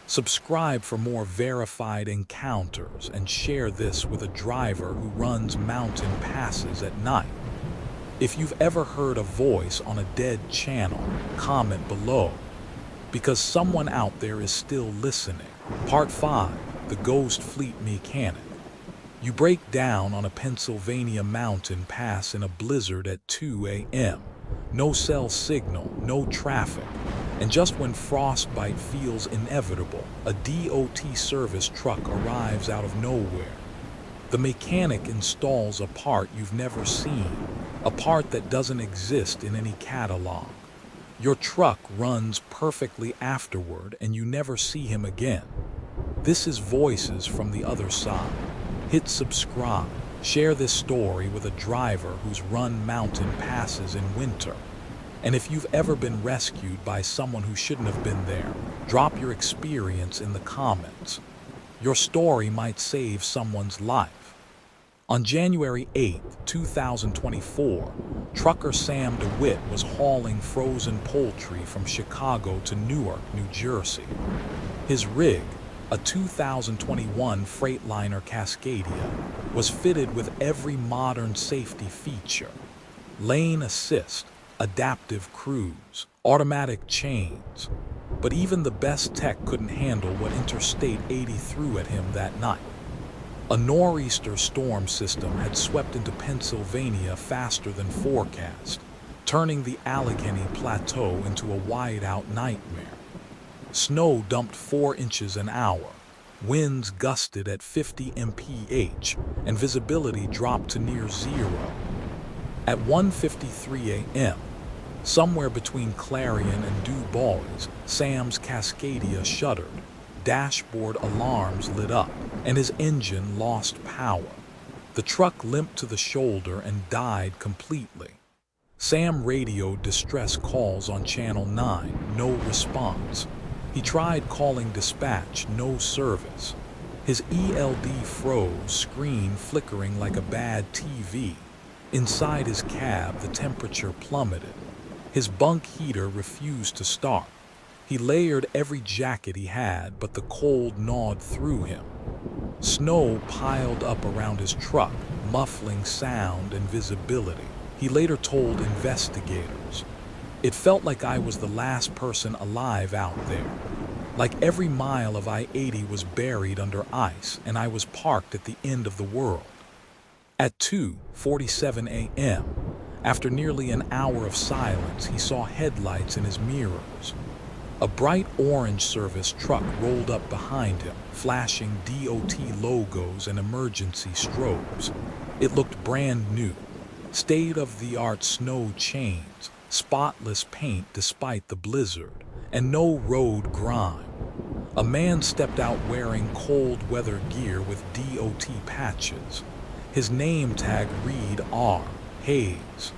Subscribe for more verified encounters and share this with a driver who runs mountain passes at night. If you've ever heard a voice on a dead channel, comment below, because someone out there is still listening. Part 5, The Ghost Fleet Mechanic. You break down on a Pennsylvania mountain pass in a blizzard at 2 a.m. No cell signal, no traffic. And just when frostbite feels inevitable, a DOT service truck arrives out of nowhere. The mechanic installs a part you've never seen, a part that doesn't exist in any catalog. Your truck runs perfectly afterward and you never see him again. This is Voices from the Other Side. Hit subscribe. Share this story with a driver who's run mountain passes in winter. And if you've ever been rescued by someone who shouldn't have been there, drop your experience in the comments. Your story might save someone's life. On January 8, 2024, trucker Sam DeWitt was hauling frozen poultry from Chicago to Newark, New Jersey. His rig, a 2021 Freightliner Cascadia, was fitted with every modern safety feature: lane assist, adaptive cruise, automatic chains. But even the best tech couldn't handle what Interstate 80 threw at him that night. A nor'easter storm system had swept into Pennsylvania faster than forecast, turning the Allegheny Plateau into a whiteout nightmare. Snow dumped 4 inches an hour, winds gusted at 50 mph, and visibility dropped to near zero. At 1:53 a.m., somewhere between Clarion and Du Bois, Sam's Cascadia shuddered, dashboard alarms lit up, and his engine lost power. The truck limped to the shoulder and died completely. Sam radioed distress calls on Channel 9, no response. He tried calling dispatch, no service. His ELD froze, screen flickering like a bad TV. Inside his cab, the temperature plummeted. His bunk heater refused to start. He layered every jacket he had, but the cold gnawed through him. Snow piled up around his truck, muffling sound and visibility. He later told investigators, "It felt like I was the last person alive out there. Like every mile of I-80 was buried under ice, and I was parked at the end of the world." At 2:47 a.m., after nearly an hour of silence, he saw headlights in his mirrors. A bright orange service truck rolled up behind him, flashing DOT logos and emergency strobes. It looked brand new, state-of-the-art snow chains, spotless paint despite the blizzard, and no road grime. A man stepped out wearing cold weather gear with DOT patches. His name tag read R. Hayes.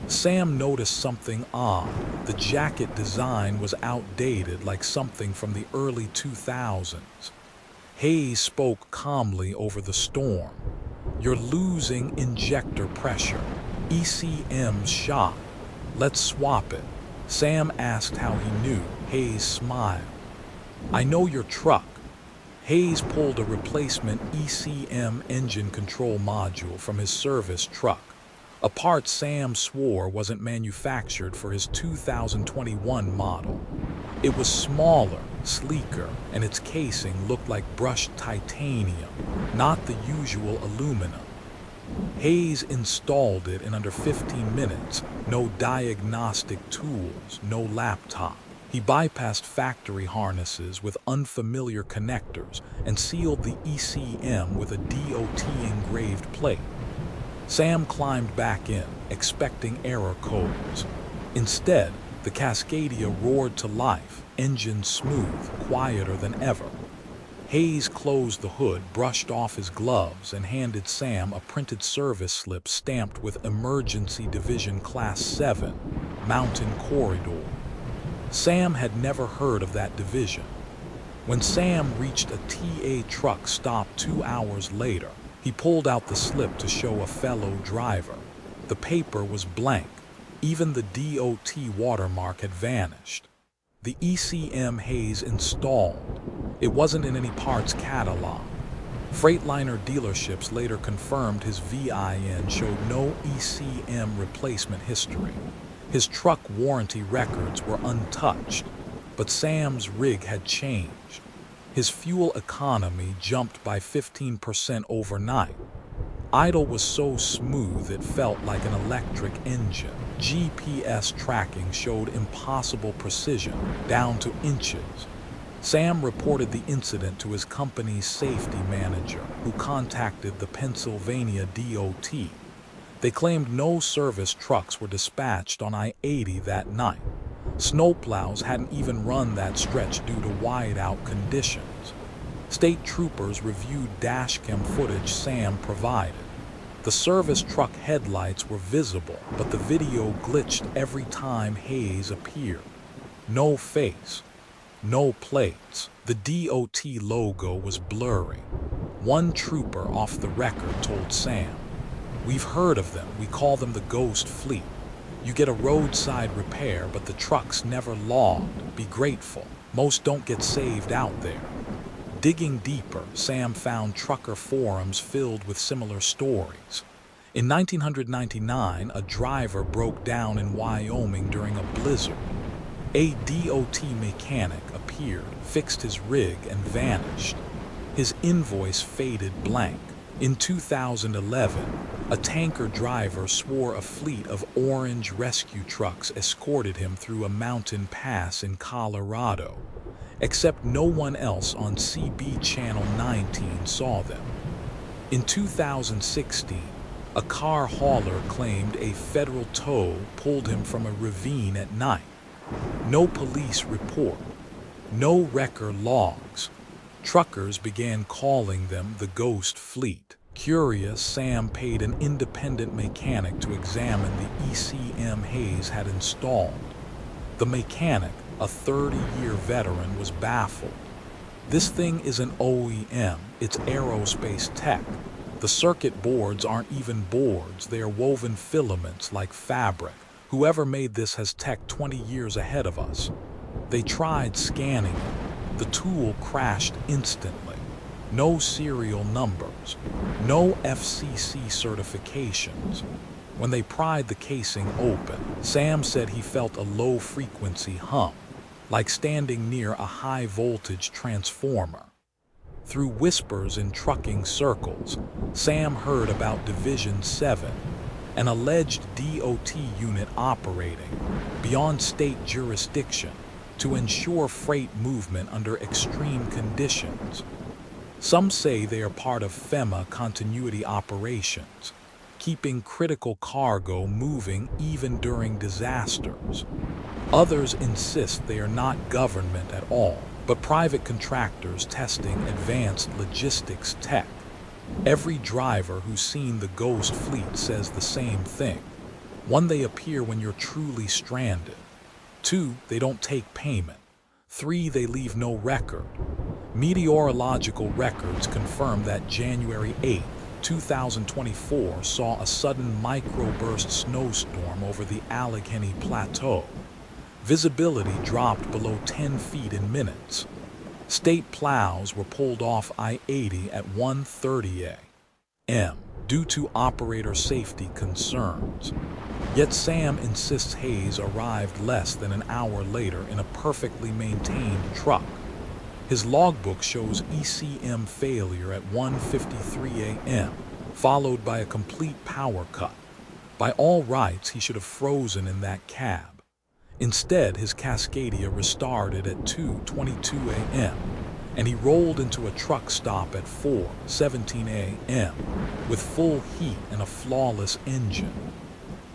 Sam noticed something odd. The jacket design was outdated, like something from the early 2000s. Hayes spoke calmly over the storm. "You're losing injector pressure. ECM's shot. Let's swap it." Sam asked how he knew. Hayes smiled. "I know your truck." Hayes pulled a replacement ECM engine control module from his service truck, a part Sam swore wasn't manufactured for his 2021 model. It was smaller, sleeker, and its casing looked like brushed titanium, not the usual aluminum. Hayes installed it in under 15 minutes, no diagnostic tools, no laptop. He bypassed factory harnesses with unfamiliar connectors and sealed the ECM with a DOT engraved plate. Sam climbed back in, expecting error codes. Instead, the Cascadia roared to life, engine smooth, quieter than ever. Hayes closed the hood, brushed off his gloves, and handed Sam a printed service slip stamped with Emergency Division Class 7, Mountain Corridor. Sam had never heard of that division. When Sam reached a TA truck stop 2 hours later, he pulled out the slip to show a fellow driver. The paper was blank. Even the DOT watermark had vanished. The ECM Hayes installed. It wasn't in any parts catalog. Freightliner dealerships later confirmed his VIN showed no ECM replacement history. His truck warranty records were untouched, but Sam's rig had changed. His fuel economy jumped by 15% overnight. Idle was so smooth it felt like an electric engine. GPS tracking showed impossible precision, down to inches. Sam reported the incident to his company's safety manager, who contacted the Pennsylvania DOT. They claimed no service trucks were dispatched on I-80 that night. Snowplows hadn't even run that stretch due to whiteout conditions. State troopers reviewed dashcam footage Sam provided. The service truck headlights were visible, but the video glitched every time Hayes appeared. No face, no plates. The DOT logo was blurry. One trooper off the record told Sam, "We've heard of them. We call them the Ghost Fleet. You get a roadside repair, but the truck's never logged. Be grateful. Most don't get saved out there." Digging deeper, Sam found trucker forums filled with similar stories. In 1999, a driver broke down in Wyoming during a blizzard. A DOT mechanic appeared, fixed his rig, and vanished. His invoice faded blank. In 2011, a tanker driver swore a fleet of orange rescue trucks escorted him through a mountain pass in Colorado, except no one else on CB Channel 19 saw them. In 2016, a car hauler claimed a federal tow pulled him from a ravine at night. No police report, no record logs. Truckers began calling them the Ghost Fleet. Curious, Sam paid an independent mechanic to examine the ECM Hayes had installed. The mechanic, a 30-year veteran, was baffled. This thing isn't OEM, it's aerospace tech. The circuit boards aren't even boards, they are woven filaments like fabric. Whoever made this has tech 20 years ahead of us. They tried scanning it. The tool crashed instantly. No serial numbers, no FCC certifications. When they pried the casing open, Sam said he felt a low-frequency hum, like standing near a high-voltage transformer. Through whispers in trucking circles, Sam heard about Division 7, an alleged DOT unit operating beyond state jurisdiction to ensure freight movement under extreme conditions. Some say they are part of FEMA continuity operations, keeping critical cargo moving even during disasters. Others insist they are not government at all, but private contractors testing advanced logistics tech. Every driver who's seen the Ghost Fleet says the same thing. 1, they appear when you're truly stranded. 2, they don't take payment. 3, they leave no record. Meteorological records confirm that January 8, 2024 saw a sudden microburst snowstorm over the Allegheny Plateau. Visibility dropped below 10 feet in minutes. State plows were pulled off I-80 at 1:30 a.m. due to operator safety concerns. Yet Sam insists Hayes arrived less than an hour later in a perfectly maintained truck. His logbook shows ECM failure at 1:53 a.m., followed by a complete power cut. By all rights, he should have frozen in that cab. Instead, his Cascadia restarted at 2:22 a.m., and he rolled into a truck stop at 4:17 a.m. with full heat and a flawless engine.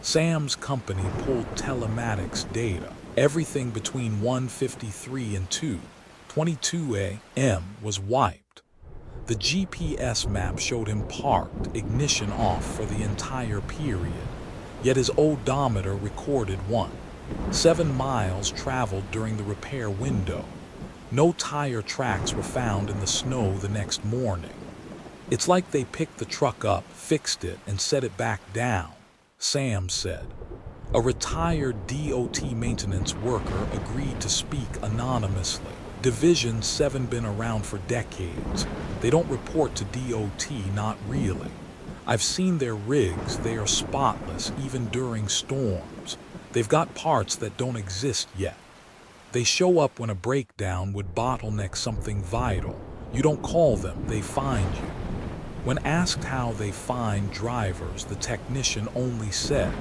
Sam's company pulled telematics data. Everything between 1:53 and 2:22 a.m. was wiped. The GPS map showed him parked, ignition off for the entire period, yet his odometer recorded 7 miles traveled during the repair window. No tire tracks were found in the snow the next morning. It's like they picked the truck up, fixed it, and set it back down, Sam said. A retired DOT maintenance worker agreed to speak anonymously. Division 7 been around for decades. They don't report to DOT, not really. I've seen their rigs, they are spotless even during storms. They've got parts that don't exist yet. They show up when a breakdown would bottleneck something vital. You don't call them, they find you. When asked how they find drivers, the technician only said,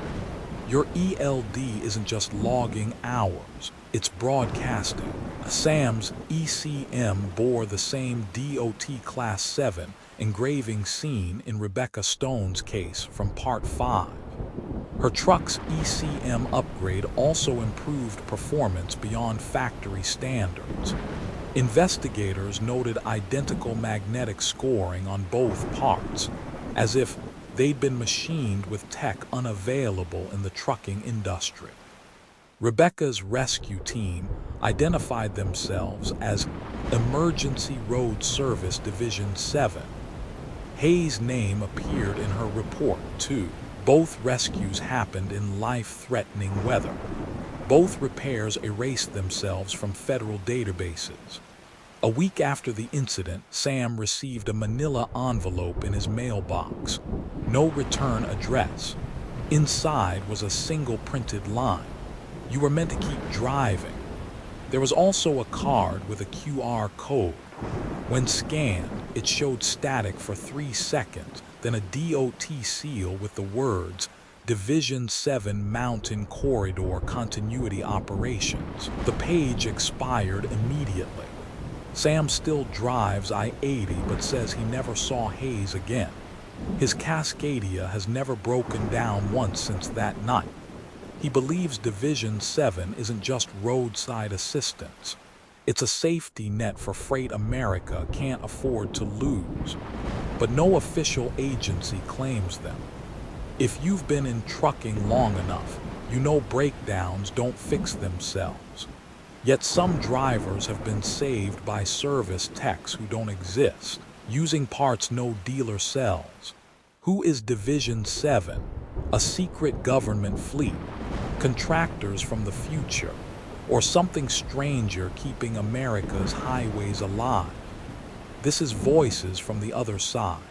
"Your ELD isn't just logging hours, it's broadcasting." Sam's ECM bore the same DOT Class 7 engraving seen in Rebecca Stone's case from Part 5. Her truck's ECM upgrade also improved performance beyond factory standards. Investigators noted identical magnetic scoring on both parts, as if they'd been machined with tech unavailable in the trucking industry. Rebecca's rescue team identified themselves as Emergency Road Service Division 7. Hayes' name appeared in her report, too. Both rescues happened in life-threatening weather. Both repairs erased themselves from federal databases. A week after the incident, Sam received a manila envelope in his mailbox. No return address. Inside was a single printed line. "You were meant to keep driving." There was also a card with a QR code. When scanned, it showed static for 3 seconds, then a DOT seal with the words, Division 7 Mountain Corridor Continuity Operations. The page expired immediately. Sam still drives I-80 but says he never saw Hayes again. His Cascadia has never broken down once since that night. He believes Division 7 isn't just roadside assistance. It's a safety net for freight America can't afford to lose. But no official agency claims them. If you've been in trucking long enough, you know breakdowns don't fix themselves. Yet some drivers have been saved by service techs who don't exist, using parts no dealer sells. Who is Division 7? A secret government fleet? Contractors from the future? Or something stranger keeping America's highways alive? This is Voices from the Other Side.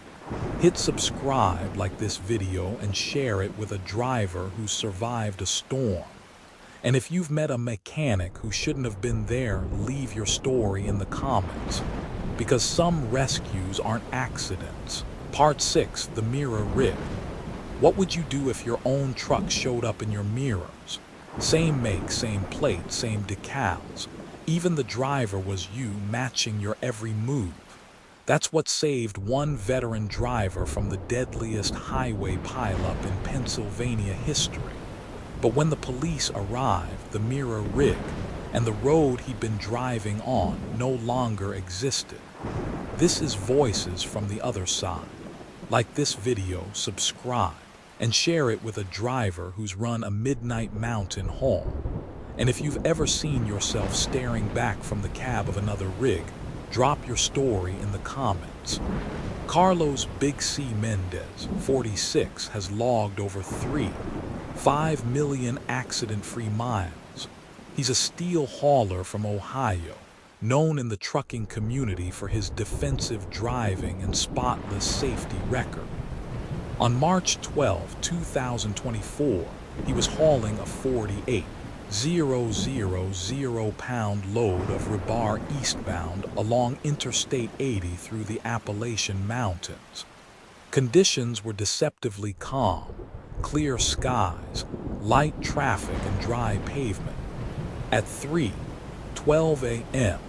Hit subscribe, like this video, and share it with a driver who survived a storm. And if you've met a mechanic who shouldn't have been there, leave your story in the comments. Because some rescues aren't accidents. Part 6, the mirror rig. What would you do if your own truck showed up in your mirrors? Same make, same plate, same decals. Even the driver was you, matching your every move. That's what saved one veteran driver from the deadliest highway pileup in Pennsylvania history. But when the police arrived, the mirror rig and the road he'd been driving on no longer existed. This is Voices from the Other Side. Like this video, subscribe, and share it with a driver who's run a midnight mountain haul. And if you've ever seen yourself staring back from the cab of another rig, drop your story in the comments. Carlos Big C Mendez, 46, has logged over 5 million accident-free miles. He's a steel hauler from Ohio, known in the trucking community for his defensive driving and spotless safety record. On March 12, 2024, he was hauling a 48,000-pound load of rebar eastbound along Interstate 80 through the Appalachian Mountains. Conditions were deceptively calm, clear skies, light traffic, and dry pavement. At 3:12 a.m.,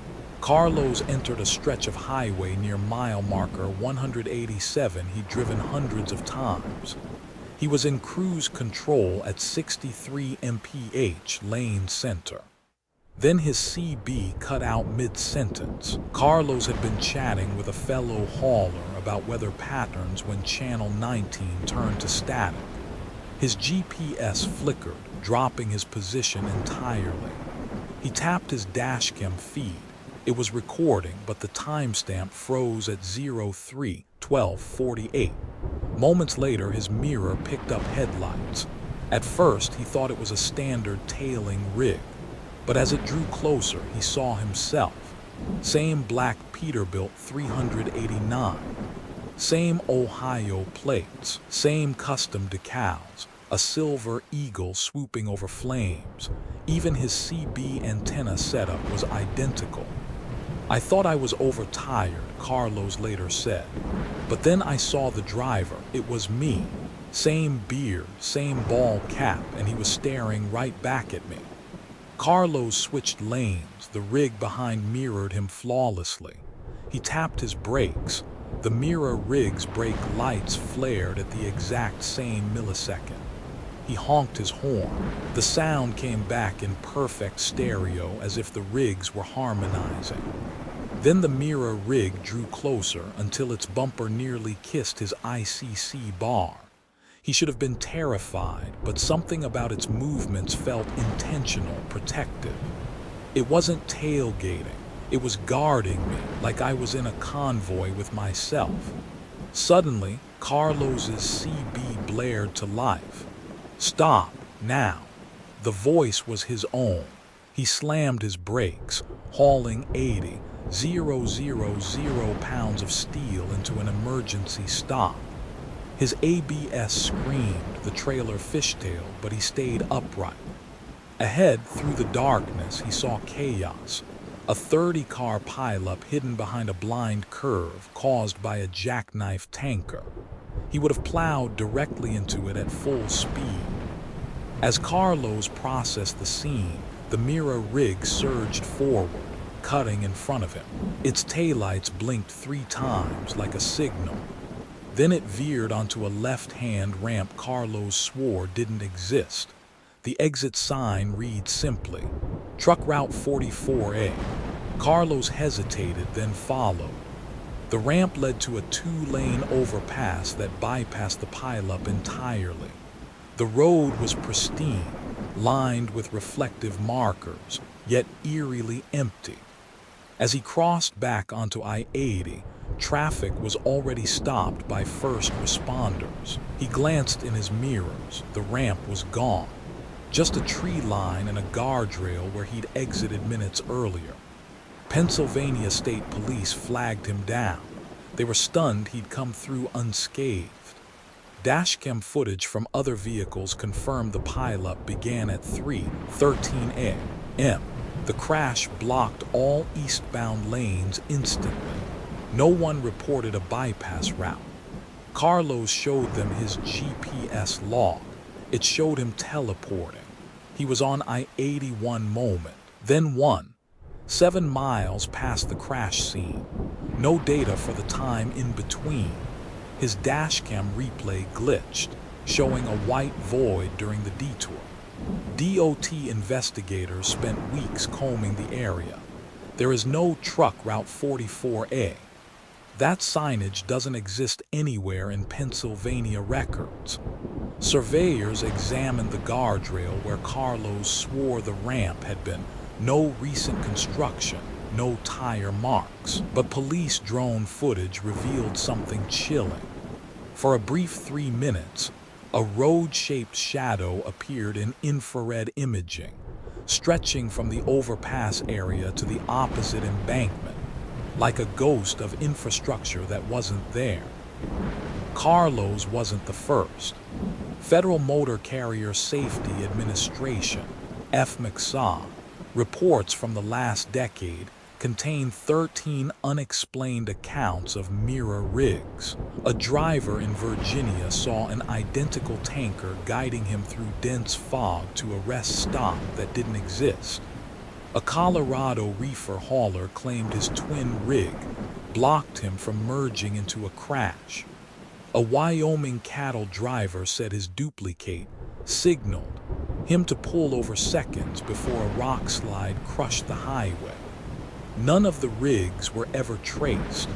Carlos entered a stretch of highway near mile marker 187 he'd driven hundreds of times. He was in cruise control at 63 mph lane center. Then his CB cut out mid-sentence. Carlos had been chatting with a fellow hauler about weather patterns when channel 19 turned to static. His GPS flickered, dropping his position entirely. He tapped his dashcam feed. It was recording, but the timestamp froze at 03:12:48. Moments later, his mirror picked up headlights. At first, he thought it was a standard tailing rig, but as it drew closer, he saw himself. Same black Peterbilt 389. Same Ohio plates, same custom decals, a silver eagle swooping over flames. Even his CB antenna setup was identical. I thought I was overtired, Carlos later said. But then I saw the driver. It was me. Same beard, same bald cap, and he was staring right back at me. Carlos switched lanes. The rig behind mirrored him flawlessly. He tapped his brakes. The mirror rig's brake lights flared at the exact same millisecond. He honked his horn. The sound came back in perfect stereo, as if the rigs were harmonizing. Then the mirror rig drew closer until its bumper nearly kissed his ICC bar. He should have been terrified, but something about its movements felt intentional, protective. It wasn't tailgating. It was guarding me, like I was in a convoy with myself. Suddenly, Carlos's CB blared to life. Stop, now. The voice was his own. He slammed his brakes, hauling 80,000 pounds of steel into an emergency stop. His ABS screamed, the trailer fishtailed, but he stayed upright. Ahead, through the darkness, he saw chaos. A 30-car pileup hidden behind a blind curve caused by a jackknife tanker. He would have plowed directly into it at full speed. As Carlos processed the scene, the Mira rig surged forward, cutting in front of him. Its taillights blinked 3 times like a signal. Then it veered onto a left-hand ramp Carlos swore didn't exist. The exit sign read simply, Truck Route 44A. Carlos hesitated, then followed. The ramp led to a 2-lane overpass that bypassed the pileup entirely. The road was pristine, lined with reflective markers, yet eerily empty. As he crossed back onto I-80, traffic was already stopped by first responders. He glanced in his mirrors. The ramp was gone. Just a tree line and a guardrail where he'd exited minutes earlier. Pennsylvania State Police flagged him down. They were stunned he'd come through unscathed. Dashcam footage from other vehicles confirmed the pileup began at 3:13 a.m. The crash blocked all eastbound lanes instantly. No one reported a bypass route. Carlos showed them his GPS log. It showed him teleporting. He was on I-80 one moment, then 7 miles past the crash scene. No data for the time in between. His dashcam replay glitched, showing a white void during the detour. DOT investigators spent weeks combing the area. There is no Truck Route 44A. That signage doesn't exist anywhere in Pennsylvania records. Surveyors examined the guardrail where Carlos swore the ramp had been. No recent construction, no tire marks. But police drone footage revealed something chilling. For a brief 3 minutes, a road-shaped shadow appeared in infrared imaging, stretching from the overpass area to the opposite embankment, like a ghost of infrastructure that wasn't there. Carlos wasn't the first. Federal Motor Carrier Safety Administration, FMCSA, reports from the last decade contain 13 unexplained accounts of mirror rigs. A driver in Virginia saw an identical tanker guiding him through dense fog to a rest stop that didn't exist. A Colorado reefer hauler claimed his twin rig blocked him from merging into a crash. A Wyoming cattle driver said his duplicate signaled him to pull over seconds before a rock slide crushed the highway. None of the rigs were ever traced.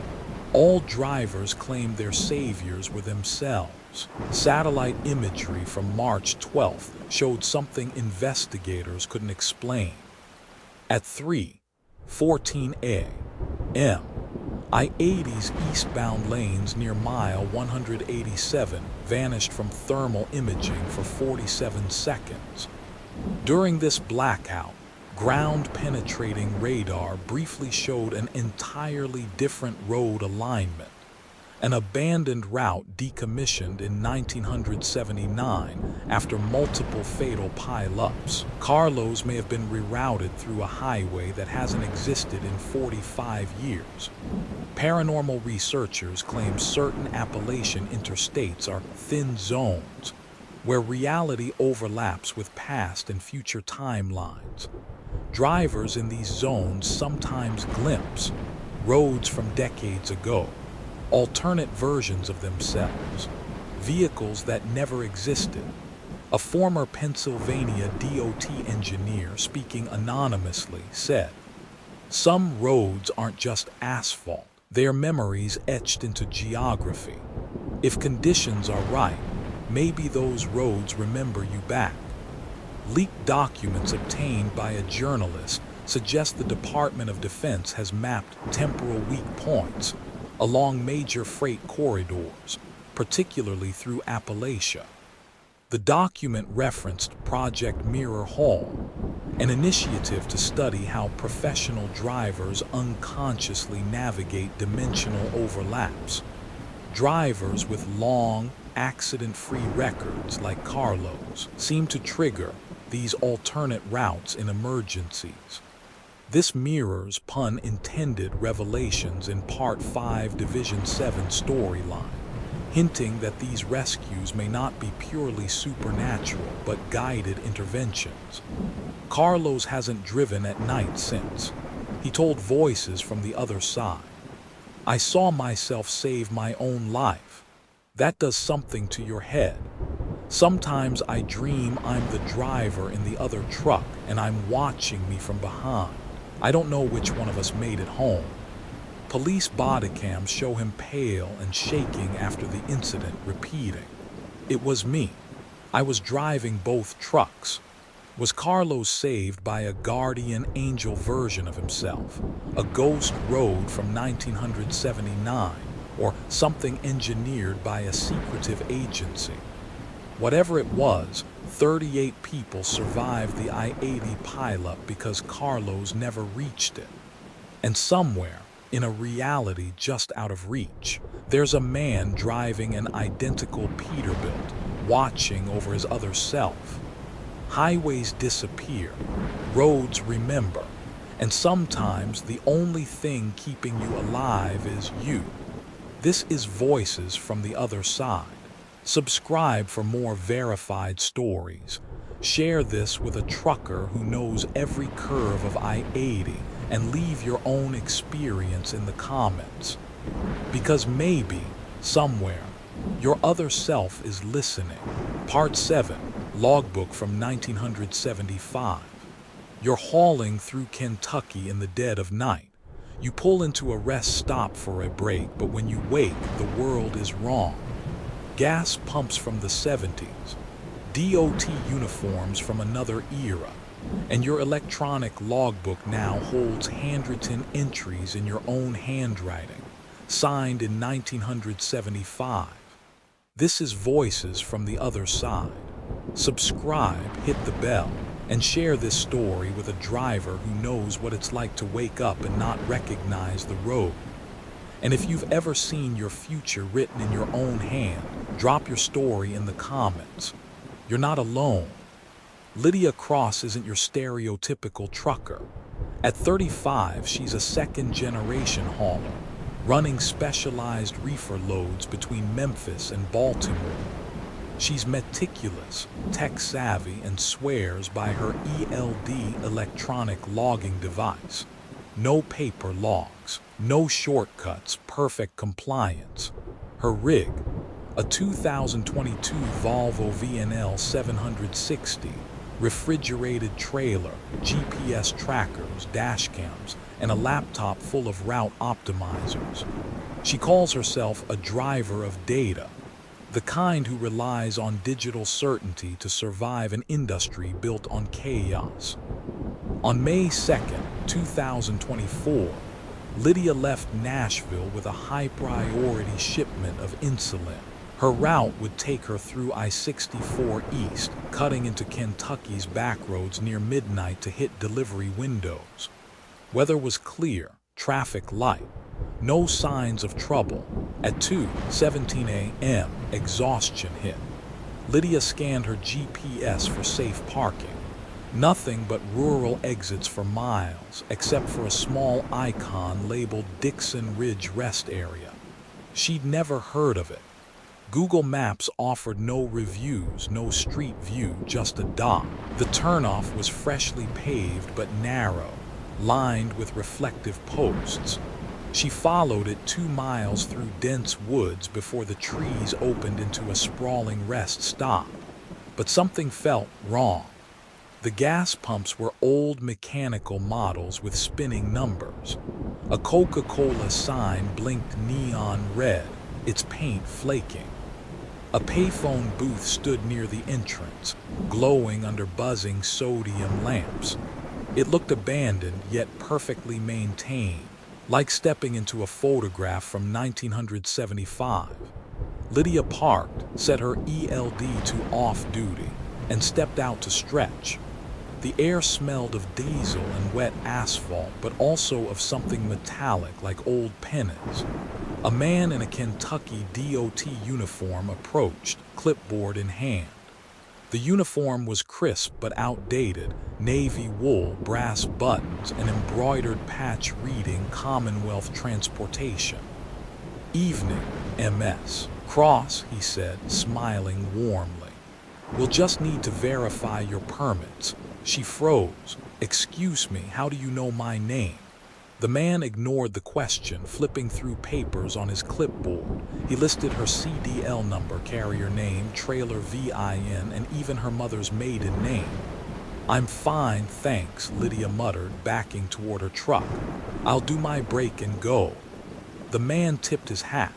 All drivers claimed their saviors were themselves. Satellite imagery from March 12th showed something investigators couldn't explain. At 3:14 a.m., I-80's eastbound lanes near mile 187 vanished from thermal imaging for 47 seconds. During this blackout, ground-penetrating radar briefly showed an entirely different road alignment. An abandoned route decommissioned in 1979 after multiple fatal pileups. Carlos may have been rerouted through a highway that hasn't existed in 45 years. Paranormal researchers claim certain Appalachian interstates are thin zones, where reality overlaps with past and future timelines. Drivers in these zones sometimes glimpse roads from decades ago, alternate versions of themselves, vehicles that never existed. A former Pennsylvania DOT engineer speaking anonymously said, "Some roads aren't just asphalt, they're memories etched into geography. If conditions are right, maybe those roads remember you back." Leaked documents obtained by a journalist suggest the Department of Defense has mapped temporal weak points along major freight corridors, particularly through Appalachia. The document referenced Project Mirror Hall, an initiative to study how professional drivers unconsciously navigate dimensional overlaps. Drivers with long, accident-free records like Carlos seem to trigger these alternate routes in emergencies. This mirrors pun intended revelations in Part 5 Division 7 storyline, hinting that these rescues may not be purely supernatural but guided interventions. Carlos hasn't driven at night since. He told voices from the other side, "I saw myself save my own life." That does something to your head. Sometimes I dream I'm the driver in the other truck and I'm watching me from behind. I don't know which one of us made it home. Police body cams show him pale and shaking after the incident, repeating, "It was me. I was driving both trucks." Was Carlos saved by a guardian angel version of himself, a ghost road from 1979, or something engineered by a secretive agency? Whatever it was, 38 people survived the I-80 pileup because Carlos never reached it. And somewhere, in a reality just out of reach, there's a man driving an identical Peterbilt, watching over his other self. Highways disappear, roads remember, and sometimes the only thing keeping you alive is you. This is Voices from the Other Side. Subscribe for more verified stories. Share this with a trucker who knows every curve of I-80 and leave your own experience in the comments. Because maybe, somewhere, your other self is listening. Part 7, Logbook from 1975. You're hauling through Kentucky in the dead of night. You pull into a rest stop for a break, but when you wake, the world is wrong. Gas pumps from the 70s, DOT uniforms from another era, and your electronic logbook now holds handwritten entries in your own handwriting, signed in 1975. This is Voices from the Other Side. Subscribe, hit the bell, and share this story with a driver who knows what it's like to wake up and not recognize the road. And if you've ever seen your future written in your own hand, drop your story in the comments. You're not alone. Lydia Cross isn't your stereotypical trucker. At 35, she's a second-generation hauler, running specialized reefer loads between Memphis and Baltimore. She's meticulous, tech-savvy, and swears by her ELD electronic logging device. No paper logs, no shortcuts, perfect compliance. Her rig, a 2022 Volvo VNL 760, refrigerated trailer, GPS trackers, dash cams, and a laptop full of route optimizers. She calls herself a driver of data, the kind who relies on digital certainty to survive an industry built on chaos. On May 2nd, 2024, Lydia left Nashville with a high-priority shipment of insulin. Her route would take her through I-64 East, cutting into Kentucky's backroads near midnight to hit delivery windows. Weather was clear, traffic light, no signs of trouble. At 2:17 a.m., exhaustion hit. Lydia scanned her GPS for safe parking. Nothing but rural exits for miles, except for a small icon labeled Dixon Ridge Rest Area. She'd never heard of it. Google Maps offered no reviews, no street view, just a dot. The turnoff was freshly paved but narrow, lined with reflective posts. She followed it 2 miles through dense woods before the trees opened into a sprawling rest stop. But something felt wrong. The gas pumps were old mechanical models with spinning numbers. A Coca-Cola sign blinked neon red, its paint flaking. A payphone booth stood near the entrance, glowing under buzzing sodium lamps. It looked abandoned yet perfectly maintained, like stepping into a photograph from 1975. Lydia parked, set her ELD to off-duty, and stepped out to stretch. The air smelled of diesel and wet asphalt, but also of something metallic like old pennies. A man in a Kentucky DOT uniform approached, clipboard in hand. The uniform was crisp but outdated, navy wool, brass buttons, and embroidered patch reading Commonwealth Transportation. "Evening, MS. Cross," he said, smiling warmly. "We'll just need to verify your permits." She froze. "Excuse me, how do you know my name?" The man ignored the question, flipping through papers on his clipboard. He listed her CDL number, carrier name, trailer VIN, and even her mother's maiden name. "I'm fine, thanks," Lydia muttered, backing toward her truck. "I'll do my break and go." The man tipped his hat.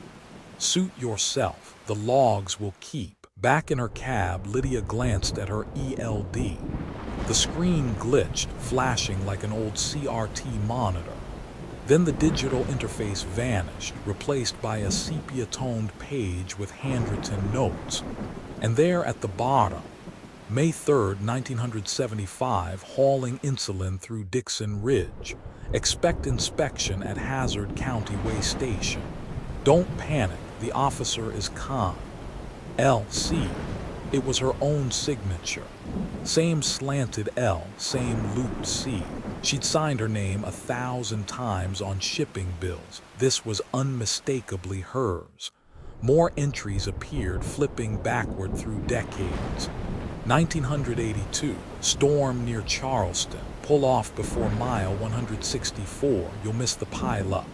"Suit yourself. The logs will keep." Back in her cab, Lydia glanced at her ELD. The screen glitched, flashing like an old CRT monitor. Then the digital interface vanished, replaced by a sepia-toned page with handwritten notes. And there at the bottom, May 3rd, 1975, hauling insulin through Dixon Ridge. Expect inspection at Hazard County Way Station. Don't panic, the officer is calm. LC. It was her own signature. Same slanted L, same looped C. She'd signed her name 1,000 times on shipping bills. This was unmistakably hers. More entries appeared, flipping backward through decades. 1982, storm near Charleston. Pull off before mile 164, you'll miss the pile-up.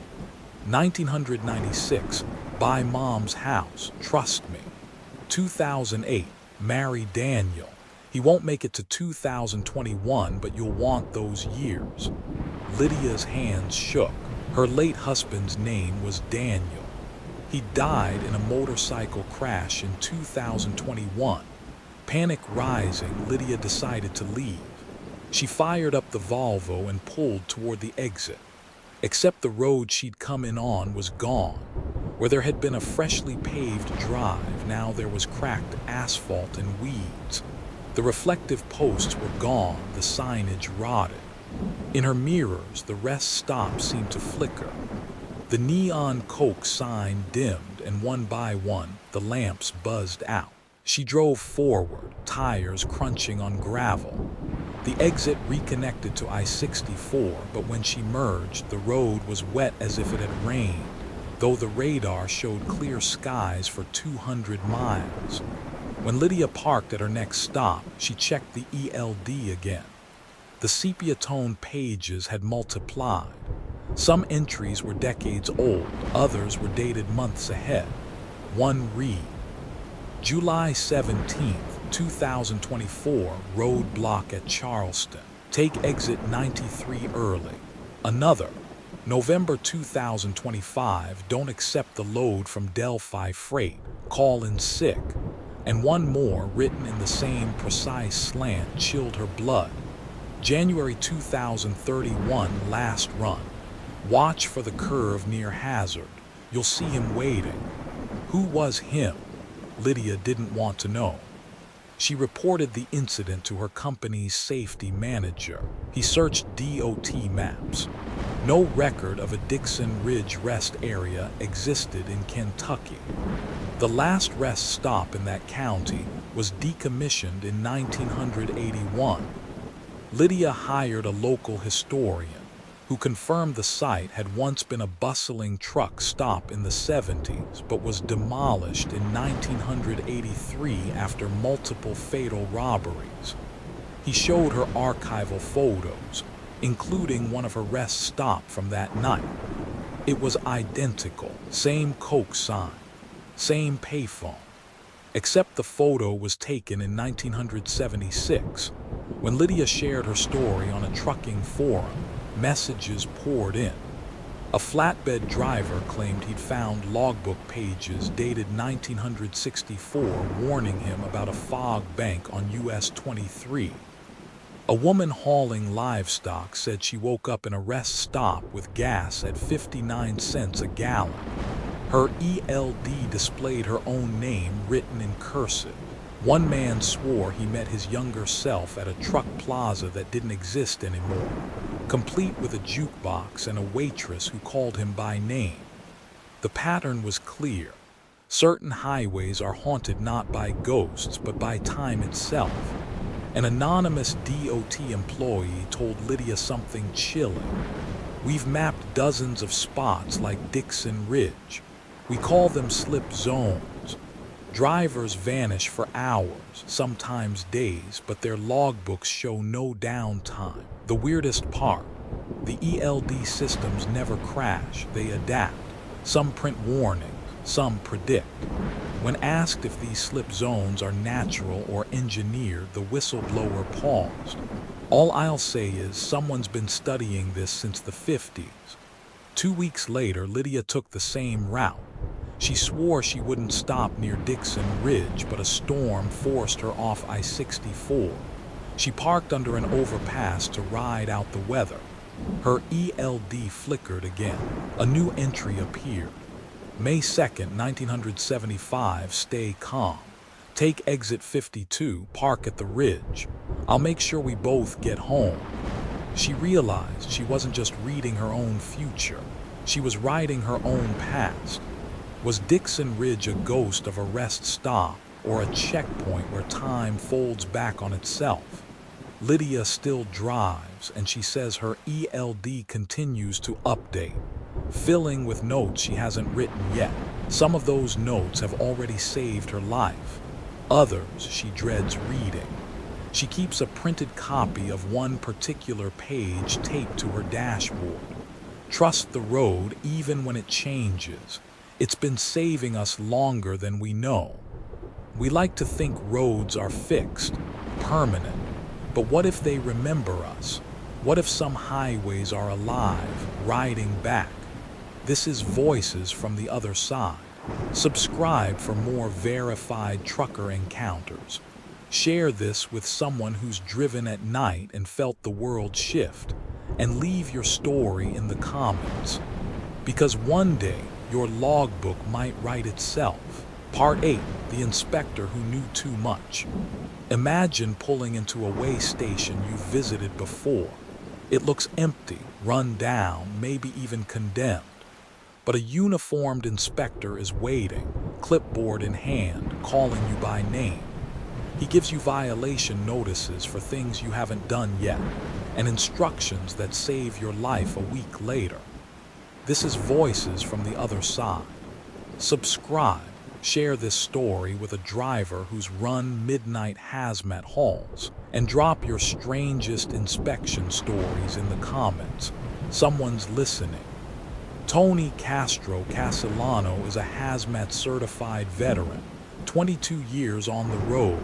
1996, buy mom's house, trust me. 2008, marry Daniel. He won't make it to 2021, but you'll want those years. Lydia's hands shook. Her late husband's name was Daniel. He died in a motorcycle crash in 2021. Panic rising, Lydia decided to leave. She fired up the Volvo and pulled toward the exit. Except the road she'd come in on was gone. Where there had been a freshly paved drive, now there was cracked asphalt and weeds. The reflective posts were gone, the signage rotted. In her mirrors, the rest stop seemed to flicker. The neon Coke sign dimmed, and one by one, the lamps buzzed out. She drove forward, tires crunching on gravel. The exit reconnected to I-64, but when she merged, the road was wet as if it had rained, though the radar showed clear skies for 200 miles. When Lydia parked at her next stop, she checked the ELD again. The sepia-toned pages had multiplied. Some entries were decades old, others were dated months ahead. One read, July 17th, 2024, roadblock at Charleston. Take exit 93 early. Another, November 2025, don't accept the load from Delphi Freight. Call in sick. And one more, written in the same precise slant, chilled her blood. January 2031, last run. Watch for the curve near Hazard. You'll see him waiting. Who was him? Lydia didn't want to know. She reported the incident to her company's safety manager. He searched DOT maps. No record of a Dixon Ridge rest area existed in Kentucky. The last rest stop in that county was decommissioned in 1981. Lydia hired a local historian who confirmed the site had once been a bustling truck stop in the 70s, but was demolished in 1983 after multiple fatal robberies. He showed her archival photos, including one of her rest stop from that night. It was identical, same Coke sign, same payphone, except the photo was taken in 1976. When Lydia shared her story on a trucking forum, messages poured in. A flatbed driver claimed he'd found logbook pages dated 1964 warning him about a fog bank on US 23. A woman hauling livestock said she woke up in a rest stop with gas at 59 cents a gallon. Her ELD displayed her own name written in cursive. One man swore he met his younger self at a truck plaza that didn't exist anymore, complete with a jukebox and a waitress who called him by name. The pattern was clear. Certain highways are haunted not by ghosts, but by time itself. An anonymous DOT employee told Lydia something chilling. We've mapped dozens of spots like Dixon Ridge. We call them slip zones. Drivers vanish for hours, sometimes days, but their logbooks show no downtime. The weirdest part, the ELD systems never crash, they adapt. Some print warnings, some predict. When asked if these slip zones are natural or engineered, the whistleblower paused. All I'll say is someone's been studying this since the 50s. 2 weeks later, Lydia took the same route. She swore she wouldn't stop near Dixon Ridge, but a storm forced her off I-64. She parked under an overpass to ride out the weather. Her ELD flickered again. A new entry appeared. May 2nd, 1975, stay calm. Take exit 52, park at the ridge. I'll make sure we both get home. She realized she wasn't just reading her own future. She was writing her own past. Was Dixon Ridge a ghost of a rest stop or a checkpoint where time folds back on itself? Lydia still drives, and she says her ELD continues to update, filling with notes she hasn't written yet. Some of those notes have already saved her life. Others she dreads reading. She keeps a printed copy of one particular page taped to her dashboard. Trust the road even when it changes. It's been saving us longer than we know. We like to think roads are fixed, permanent. But what if they remember us? What if some highways are alive, riding back? This is Voices from the Other Side. Subscribe for more verified trucker encounters. Share this with someone who's driven at night and felt the world shift. And leave your story in the comments. Because one day, your logbook might write itself. Part 8, The Inspector Who Knew Too Much. Imagine pulling into a way station you've visited before. It looks empty, run down, maybe even condemned. But a uniformed inspector is waiting, clipboard in hand, calling you by name. He gives you violation notices for things you haven't done yet, and instructions that save your life a week later. This is Voices from the Other Side. Subscribe, share this story with a driver who's run midnight hazmat hauls, and drop your strangest inspection stories in the comments. Someone's listening. Tony Castro Castellano is a hazmat certified veteran, 22 years on the road,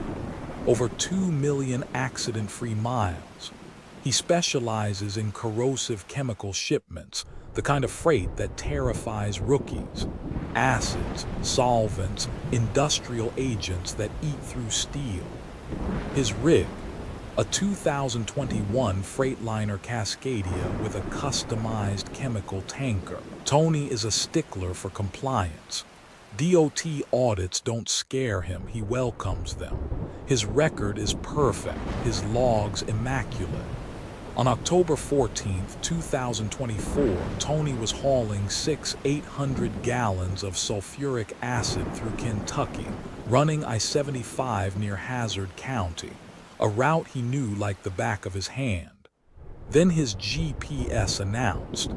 over 2 million accident-free miles. He specializes in corrosive chemical shipments, the kind of freight that terrifies rookies. Acids, solvents, industrial agents that eat through steel. His rig, a 2021 Freightliner Cascadia with a customized chemical tanker. Tony is a stickler for compliance. DOT audits don't scare him, he welcomes them. His record is perfect, his logs immaculate. On October 14, 2024, Tony was hauling 800 gallons of sulfuric acid through Kentucky, running I-75 near Hazard County, a route he knew like the back of his hand. Then his GPS announced,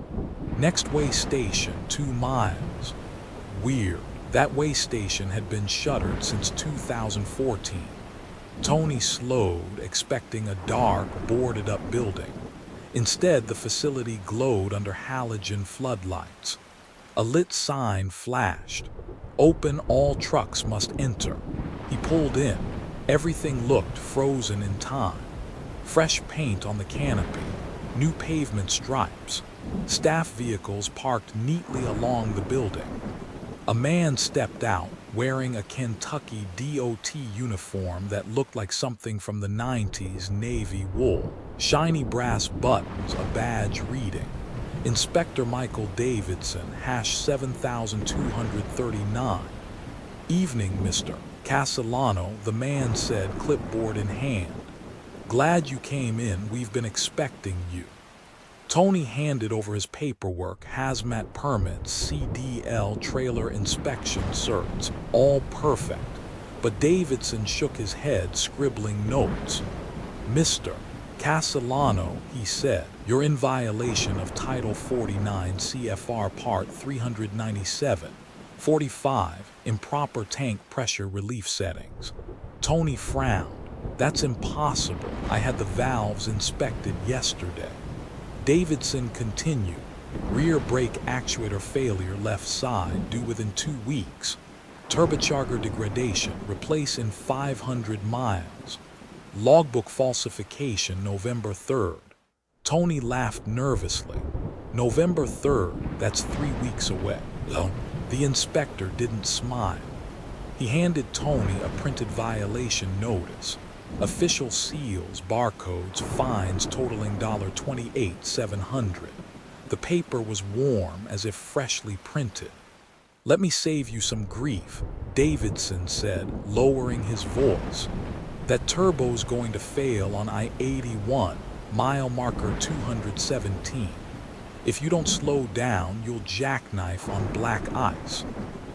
next way station 2 miles. Weird, that way station had been shuttered since 2014. Tony slowed, expecting a dark, boarded-up building. Instead, the facility glowed under halogen floodlights. A lit sign flashed. Open, all trucks must enter. He pulled in. Everything looked frozen in time. Fresh paint on the canopy, new pavement stripes. Staff vehicles parked neatly along the building. A man stepped out, wearing a Kentucky DOT uniform that looked like something from the 90s navy wool. Shiny brass buttons, a badge reading, Inspector Michael Davidson, #7239. Evening, Mr. Castellano, the man said, clipboard in hand. Glad you came in, we've been expecting you. Tony handed over his paperwork, hazmat permits, CDL, trailer inspection certs, all perfect. But Davidson shook his head, scribbling notes. "Mr. Castellano," he said, "you're in violation of Title 49 CFR Part 397, 45, improper tank pressure relief settings." Tony frowned. "That's impossible. I had the valves inspected yesterday." Davidson continued. "Rear brake actuator failure left side, due within 2 weeks. Turbocharger degradation, replace in 500 miles. Logbook falsification November 3rd. Tony laughed nervously. "November 3rd, that's 3 weeks away." The inspector didn't smile. He handed Tony a printed violation notice. Official seals, barcodes, fines totaling $28,700. The paper was warm, as if freshly printed. "Let me save you some grief," Davidson said, lowering his voice. "That turbo's going to fail on I-81, mile marker 217. If you don't slow down, you'll jackknife on black ice.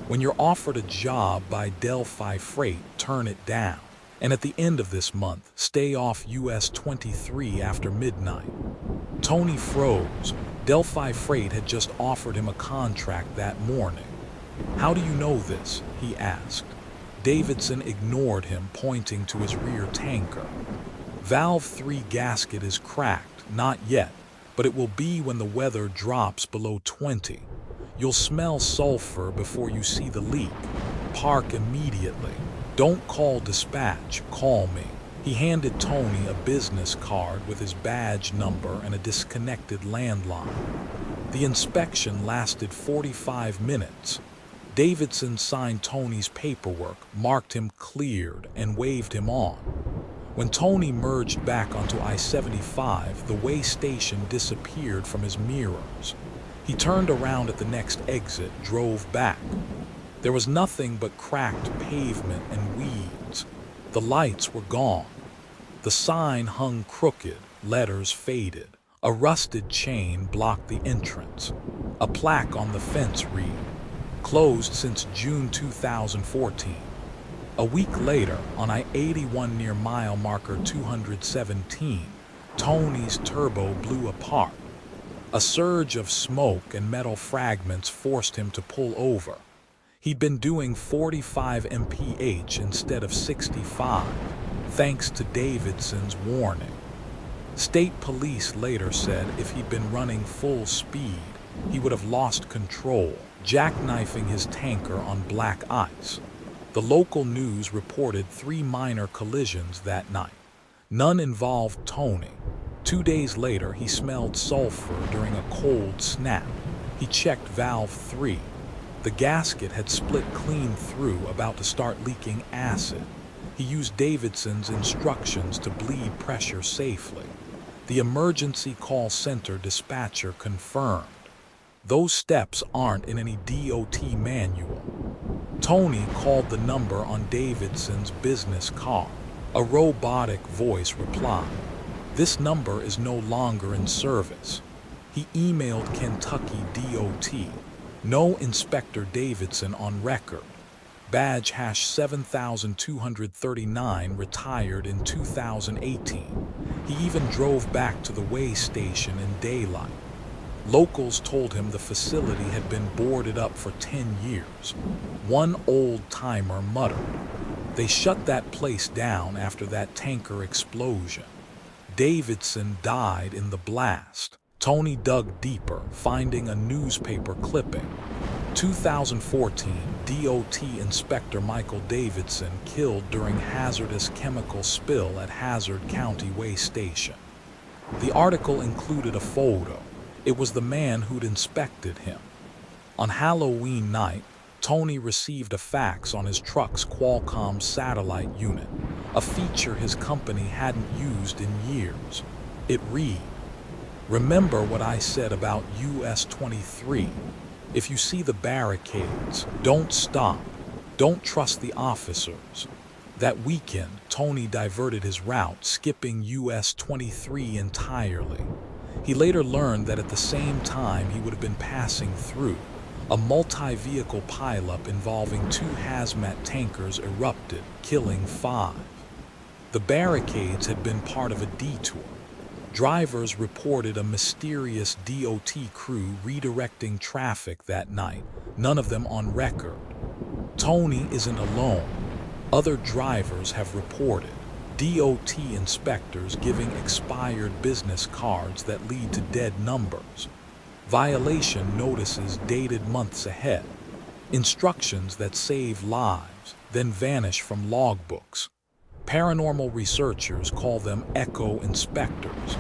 When you're offered a job by Delphi Freight, turn it down. And at the end of this month, stay off US 23 after midnight." Tony froze. Delphi Freight had just offered him a contract that morning. "How do you know this?" he asked. Davidson ignored him, pointing to his rear tanker. "Valve 3 gasket is cracked, not yet, but it will be when the weather drops below 20. You'll smell sulfur before you see the leak. Park immediately. Don't call dispatch, call me." He handed Tony a business card with his badge number and a disconnected landline. The inspection lasted 45 minutes. Davidson signed Tony's paperwork, marked him cleared, and waved him on. When Tony merged back onto I-75, the way station disappeared from his mirrors. He turned around at the next exit, drove back. There was nothing but cracked pavement and weeds. The lights were gone. The sign hung crooked, letters faded. A rusted chain blocked the entrance. A plaque on the fence read, "Closed since June 2014. A week later, on I-81 near mile marker 217, Tony's turbo blew apart. A surge of smoke and metal fragments forced him to pull over. He'd been doing 45 mph instead of 65, thanks to Davidson's warning. State police later said if he'd been running full speed, he would have lost control, jackknifing his tanker on black ice. The local news reported 3 minor collisions that night. None involved Tony. 2 days later, he smelled sulfur during a cold snap. He checked valve 3. The gasket had split clean through, about to start leaking acid. He used Davidson's instructions to bleed pressure safely. The emergency call center dispatcher confirmed. Those steps aren't in any DOT manual. Tony called the number on Davidson's business card. A robotic voice replied, "This number is no longer in service." He emailed Kentucky DOT. "No Inspector Davidson on record. Badge #7239, retired in 2018. He even drove back to the way station in daylight." Locals told him the facility had been boarded up for 10 years. One old-timer muttered, "They shut that place down after that tanker explosion." Davidson died in the blast. Tony dug deeper, finding a newspaper clipping. 2014, DOT Inspector Michael Davidson killed during hazardous chemical spill at Hazard County Way Station. The article included a photo. It was the man who'd inspected him. On Halloween night, Tony received a fax on his truck's Qualcomm satellite unit, a feature his company hadn't used in years. It read, "Remember what I said about US 23. If you see the barricades, don't stop. Don't trust the officers." That weekend, Tony diverted his route, skipping US 23 entirely. He later learned that at the same time he would have been passing through, a multi-vehicle pileup involving 2 hazmat tankers erupted, killing 5. The barricades had been part of a detour. Drivers reported a mysterious DOT crew redirecting traffic that night, none of them on record. Tony isn't alone. Other drivers have reported DOT inspectors giving expired business cards that lead to dead numbers, violation notices dated months ahead, instructions that save lives, then vanish from logbooks. Paranormal researchers call them echo inspectors,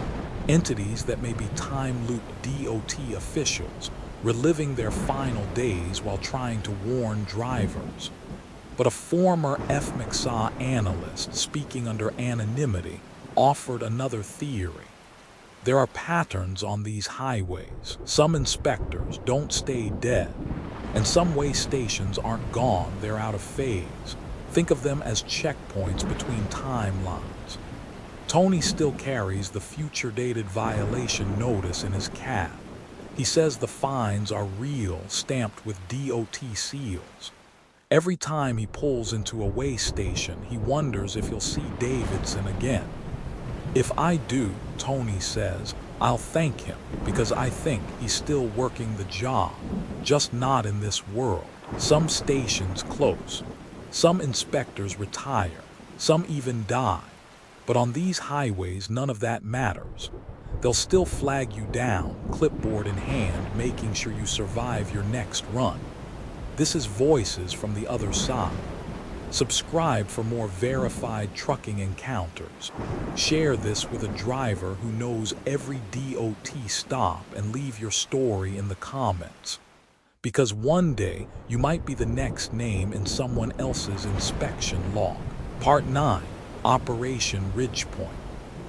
entities that may be time-looped DOT officials, reliving their final days while trying to warn drivers. But a former FMCSA analyst, speaking under anonymity, offered another theory. There are patterns on these highways. Some inspectors don't stay dead, and some way stations aren't gone, they're out of phase. Think of them as checkpoints between timelines. Tony still carries the future-dated violation notice in his cab. He says the fines are real, stamped with DOT seals. Every time he pulls into a way station, he wonders if he'll see Davidson again. If I do, Tony says, I'll thank him, because I think he's still working the job, just not in this world. Some stations close. Some inspectors retire. Some even die. But on these highways, none of that matters. They'll still flag you down, clipboard in hand, making sure you survive your next run. This is Voices from the Other Side. Subscribe for more verified trucking encounters. Share this with a driver who knows every DOT stop and leave your story in the comments. Because one day, you might be the next name in someone else's inspection log. Part 9, Operation Ridgepoint.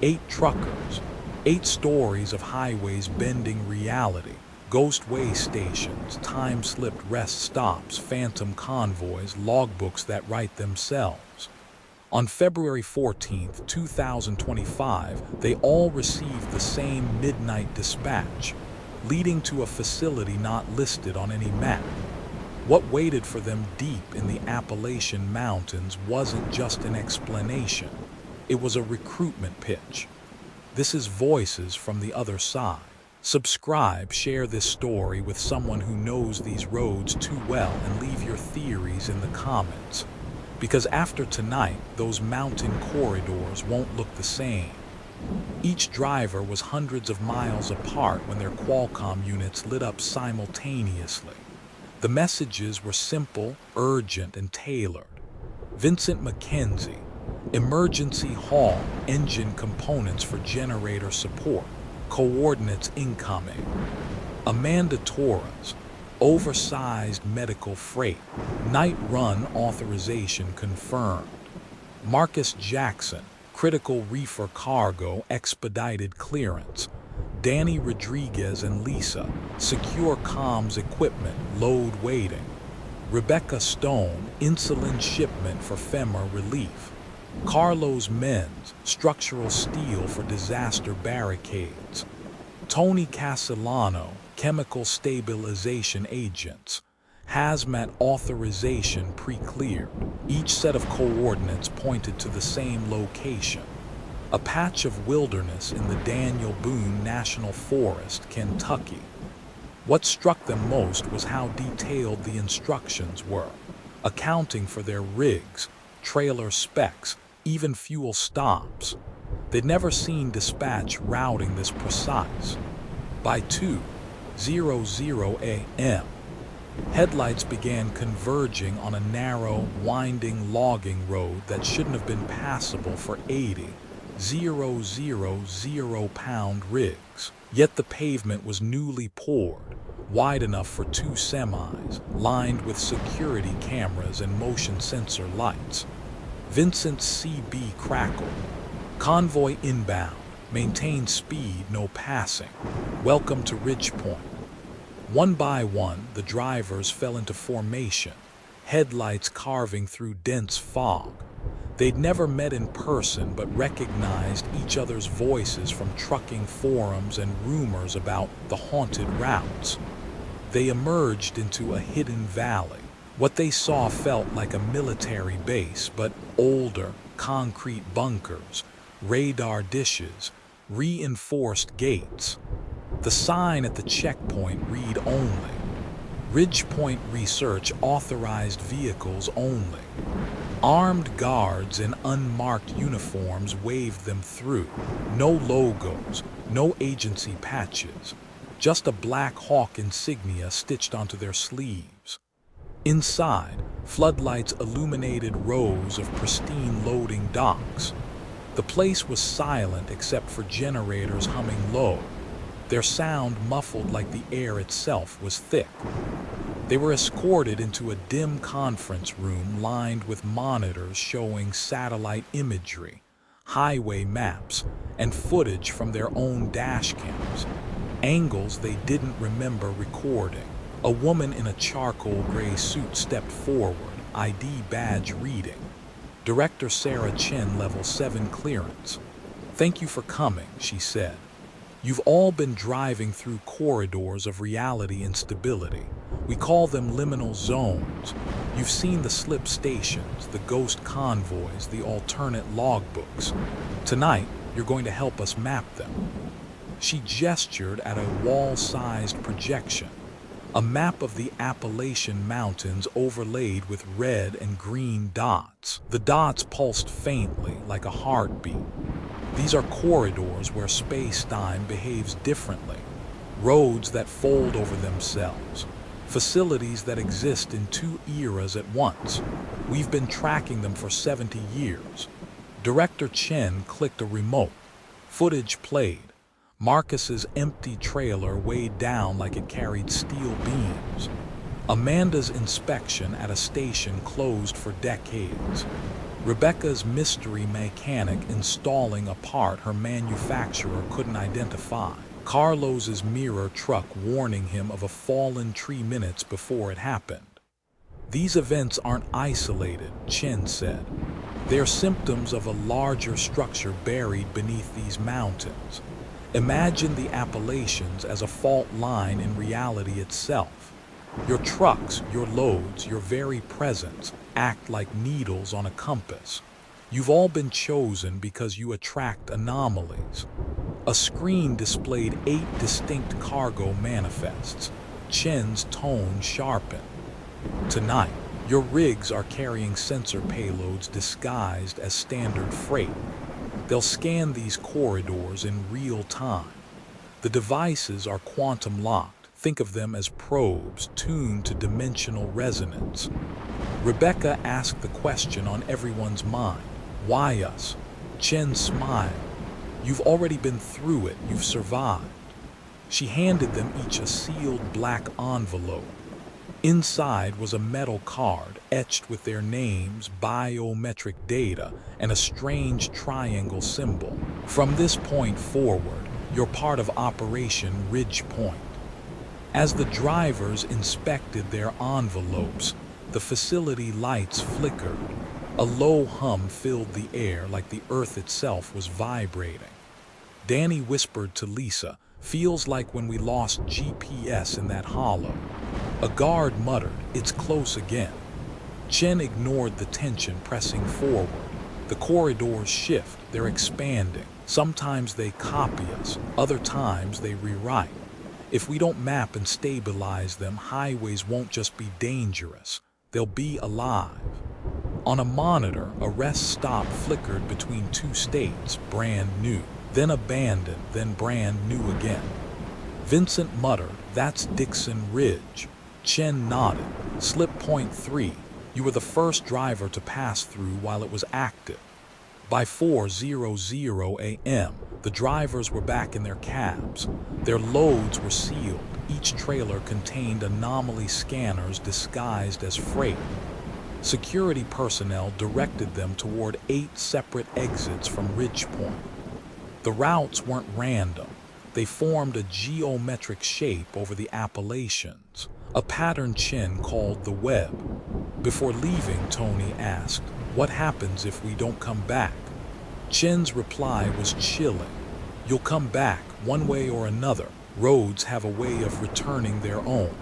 8 truckers. 8 stories of highways bending reality. Ghost way stations, time-slipped rest stops, phantom convoys, logbooks that write themselves. On February 14, 2025, they all received the same midnight dispatch, leading to a facility not listed on any map. What waited for them deep in the Appalachian Mountains wasn't just an explanation. It was a recruitment pitch. This is Voices from the Other Side. Subscribe, share this story with someone who knows these roads too well, and leave your theories in the comments. Because after tonight, those mountain corridors won't look the same. Each driver was hundreds of miles apart when their Qualcomm units lit up simultaneously. The messages were simple, urgent, and tailored. Vincent McKenzie, emergency haul, engine components for generator support, coordinates incoming. Amanda Torres, oversized medical freight, night run authorization confirmed. Marcus Jackson, critical reefer cargo, expedited clearance. Danny Rodriguez and Lisa, secure comms equipment, load waiting. Rebecca Stone, insulin shipment for FEMA relief. Carlos Menz, structural steel for disaster barricades. Tony Castellano, chemical stabilization agents. Hazmat authorization pre-cleared. Each set of coordinates pointed to the same location. A patch of wilderness in the Daniel Boone National Forest, Kentucky. What struck them most was how detailed the instructions were, accounting for their rigs, trailer specs, even fuel stops. They'd never seen dispatch routing this precise. By 2:00 a.m., headlights began converging on a narrow, winding logging road that shouldn't have been passable for 80,000-pound rigs. Yet the pavement was newly poured, wide enough for 2 semis, lined with security cameras and motion sensor lights. Vincent's CB crackled. Convoy inbound. Maintain speed, no passing. Welcome to Ridgepoint. One by one, the drivers fell into formation, headlights carving through dense fog. They'd never met in person but recognized each other's voices from trucking forums and rumors about the haunted routes. They emerged into a hidden valley. What they saw felt like a military base, but older, concrete bunkers, radar dishes, reinforced gates. The sign at the checkpoint read only. Ridgepoint Research authorized vehicles only. Armed guards in unmarked uniforms waved them through. No logos, no agency patches, just a Black Hawk insignia stitched onto their sleeves. Inside, floodlights illuminated rows of pristine loading docks. The place was silent except for generators humming low, their sound muffled like the air itself was thick. They were escorted into a dim conference room lined with monitors showing satellite imagery, highway maps, and footage from their own dash cams, angles they didn't remember recording. A woman in a charcoal gray suit stepped forward, ID badge reading. Director Sarah Chen, Level 7 clearance. "Thank you for coming," she said. "You've all been driving through corridors of reality instability. We call them liminal zones. You've seen the slip stations, the ghost convoys, the alternate logbooks. Tonight, you're going to help us map them." She gestured at a wall-sized projection, a map of the Appalachian Mountains overlaid with red and green dots. The dots pulsed faintly, like a heartbeat. These are corridors where space-time behaves differently, roads that fold over themselves, facilities that exist in two eras at once. We've been tracking them for 70 years. Director Chen clicked a remote. Footage played. Marcus's empty trailer weighed down like it carried steel beams. Amanda's inspection at a station closed for decades. Rebecca's mystery mechanic installing a part her manufacturer couldn't identify. Carlos's mirror truck warning him of a fallen tree minutes before it happened. "These events aren't isolated," Chen said. "They're symptoms of a larger structure buried beneath these mountains. Imagine the Appalachians as a fault line in reality itself. Your trucks, your loads, your very presence act like needles on a compass. You've all been chosen because you attract anomalies." A screen displayed 8 distinct cargo manifests. Chen's tone sharpened. "Tonight, your rigs are carrying sensor payloads disguised as standard freight. They'll scan these corridors in real time. The devices are quantum locked. Think of them as probes tuned to dimensional resonance." Rebecca asked the question on everyone's mind. "Why us?" Chen smiled. "You've already been through it. You've survived." She handed them each a sealed black envelope. Inside was a metal card etched with their names, biometric data, and a strange triangle symbol. "From this point forward, you're part of Operation Ridgepoint." As the drivers inspected their envelopes, the facility lights flickered. A low hum filled the air like the earth itself was vibrating. Danny whispered to Lisa, "Feels like when we lost GPS in that hollow." A guard muttered, "It's close again." Chen ignored the tension pressing forward. The corridors shift, they're expanding. Sometimes they copy us, other times they rewrite. If we don't map and stabilize them, highways won't just be dangerous, they'll be alive. On a monitor, a rest stop flickered between 2 states, brand new, then abandoned, then brand new again. Vincent muttered, "That's Dixon Ridge." Chen nodded. "Slip point 3. You were the first driver to pass through while it was active." By 4:00 a.m., the drivers were back in their cabs. Their loads were sealed. Each trailer contained anomaly scanners disguised as freight. Security personnel directed them toward 8 separate exits from Ridgepoint. The routes weren't random. They formed a geometric shape over the Appalachians, a pattern Chen called the web. Before leaving, Tony asked, What happens if we don't come back? Chen's reply was chilling. You'll come back, one way or another. Roads have a way of returning their own.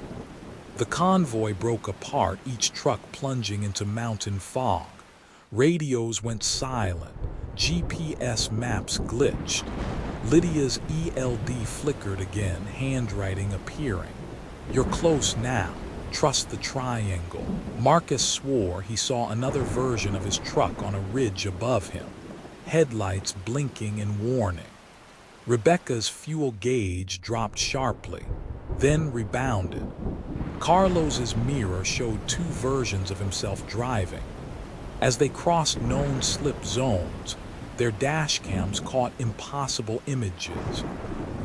The convoy broke apart, each truck plunging into mountain fog. Radios went silent. GPS maps glitched. Lydia's ELD flickered again, handwriting appearing. You're close now. Trust the triangle. Marcus swore he saw another version of his truck on a ridge above him, headlights blinking in warning. Rebecca's fuel gauge dropped sharply, then rebounded. Carlos's mirror showed two versions of himself driving. As they crossed known slip zones, their dash cams caught impossible images.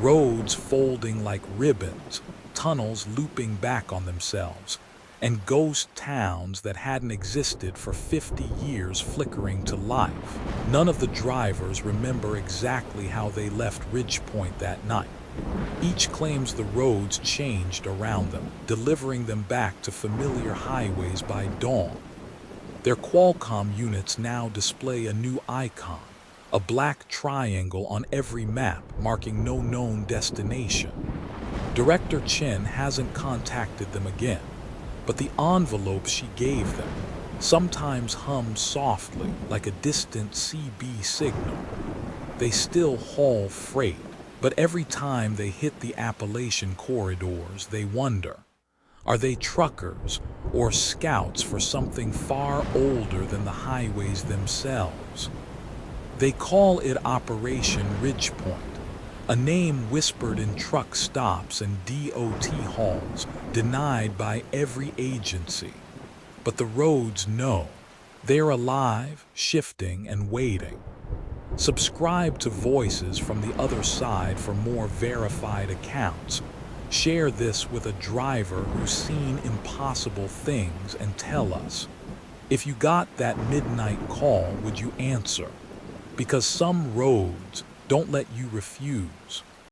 Roads folding like ribbons, tunnels looping back on themselves, and ghost towns that hadn't existed for 50 years flickering to life. None of the drivers remember exactly how they left Ridgepoint that night. Each claims the roads changed around them, delivering them back to familiar highways by dawn. Their Qualcomm units now display a new icon, a black triangle on every map marking no known destination. Director Chen hasn't contacted them again, but the envelope she gave them sometimes hums softly like a distant CB signal. They still haul freight, but every time they hit the Appalachian corridors, they wonder, are they truckers or scouts for something far older than the highways themselves? They call it Operation Ridgepoint, a name whispered in truck stops and DOT halls, denied by every agency. But the roads know. They're alive, shifting, and waiting. Subscribe to Voices from the Other Side for more verified accounts. Share this with a driver who's seen impossible things and tell us. If you got that midnight call, would you answer? Because some roads don't let you refuse.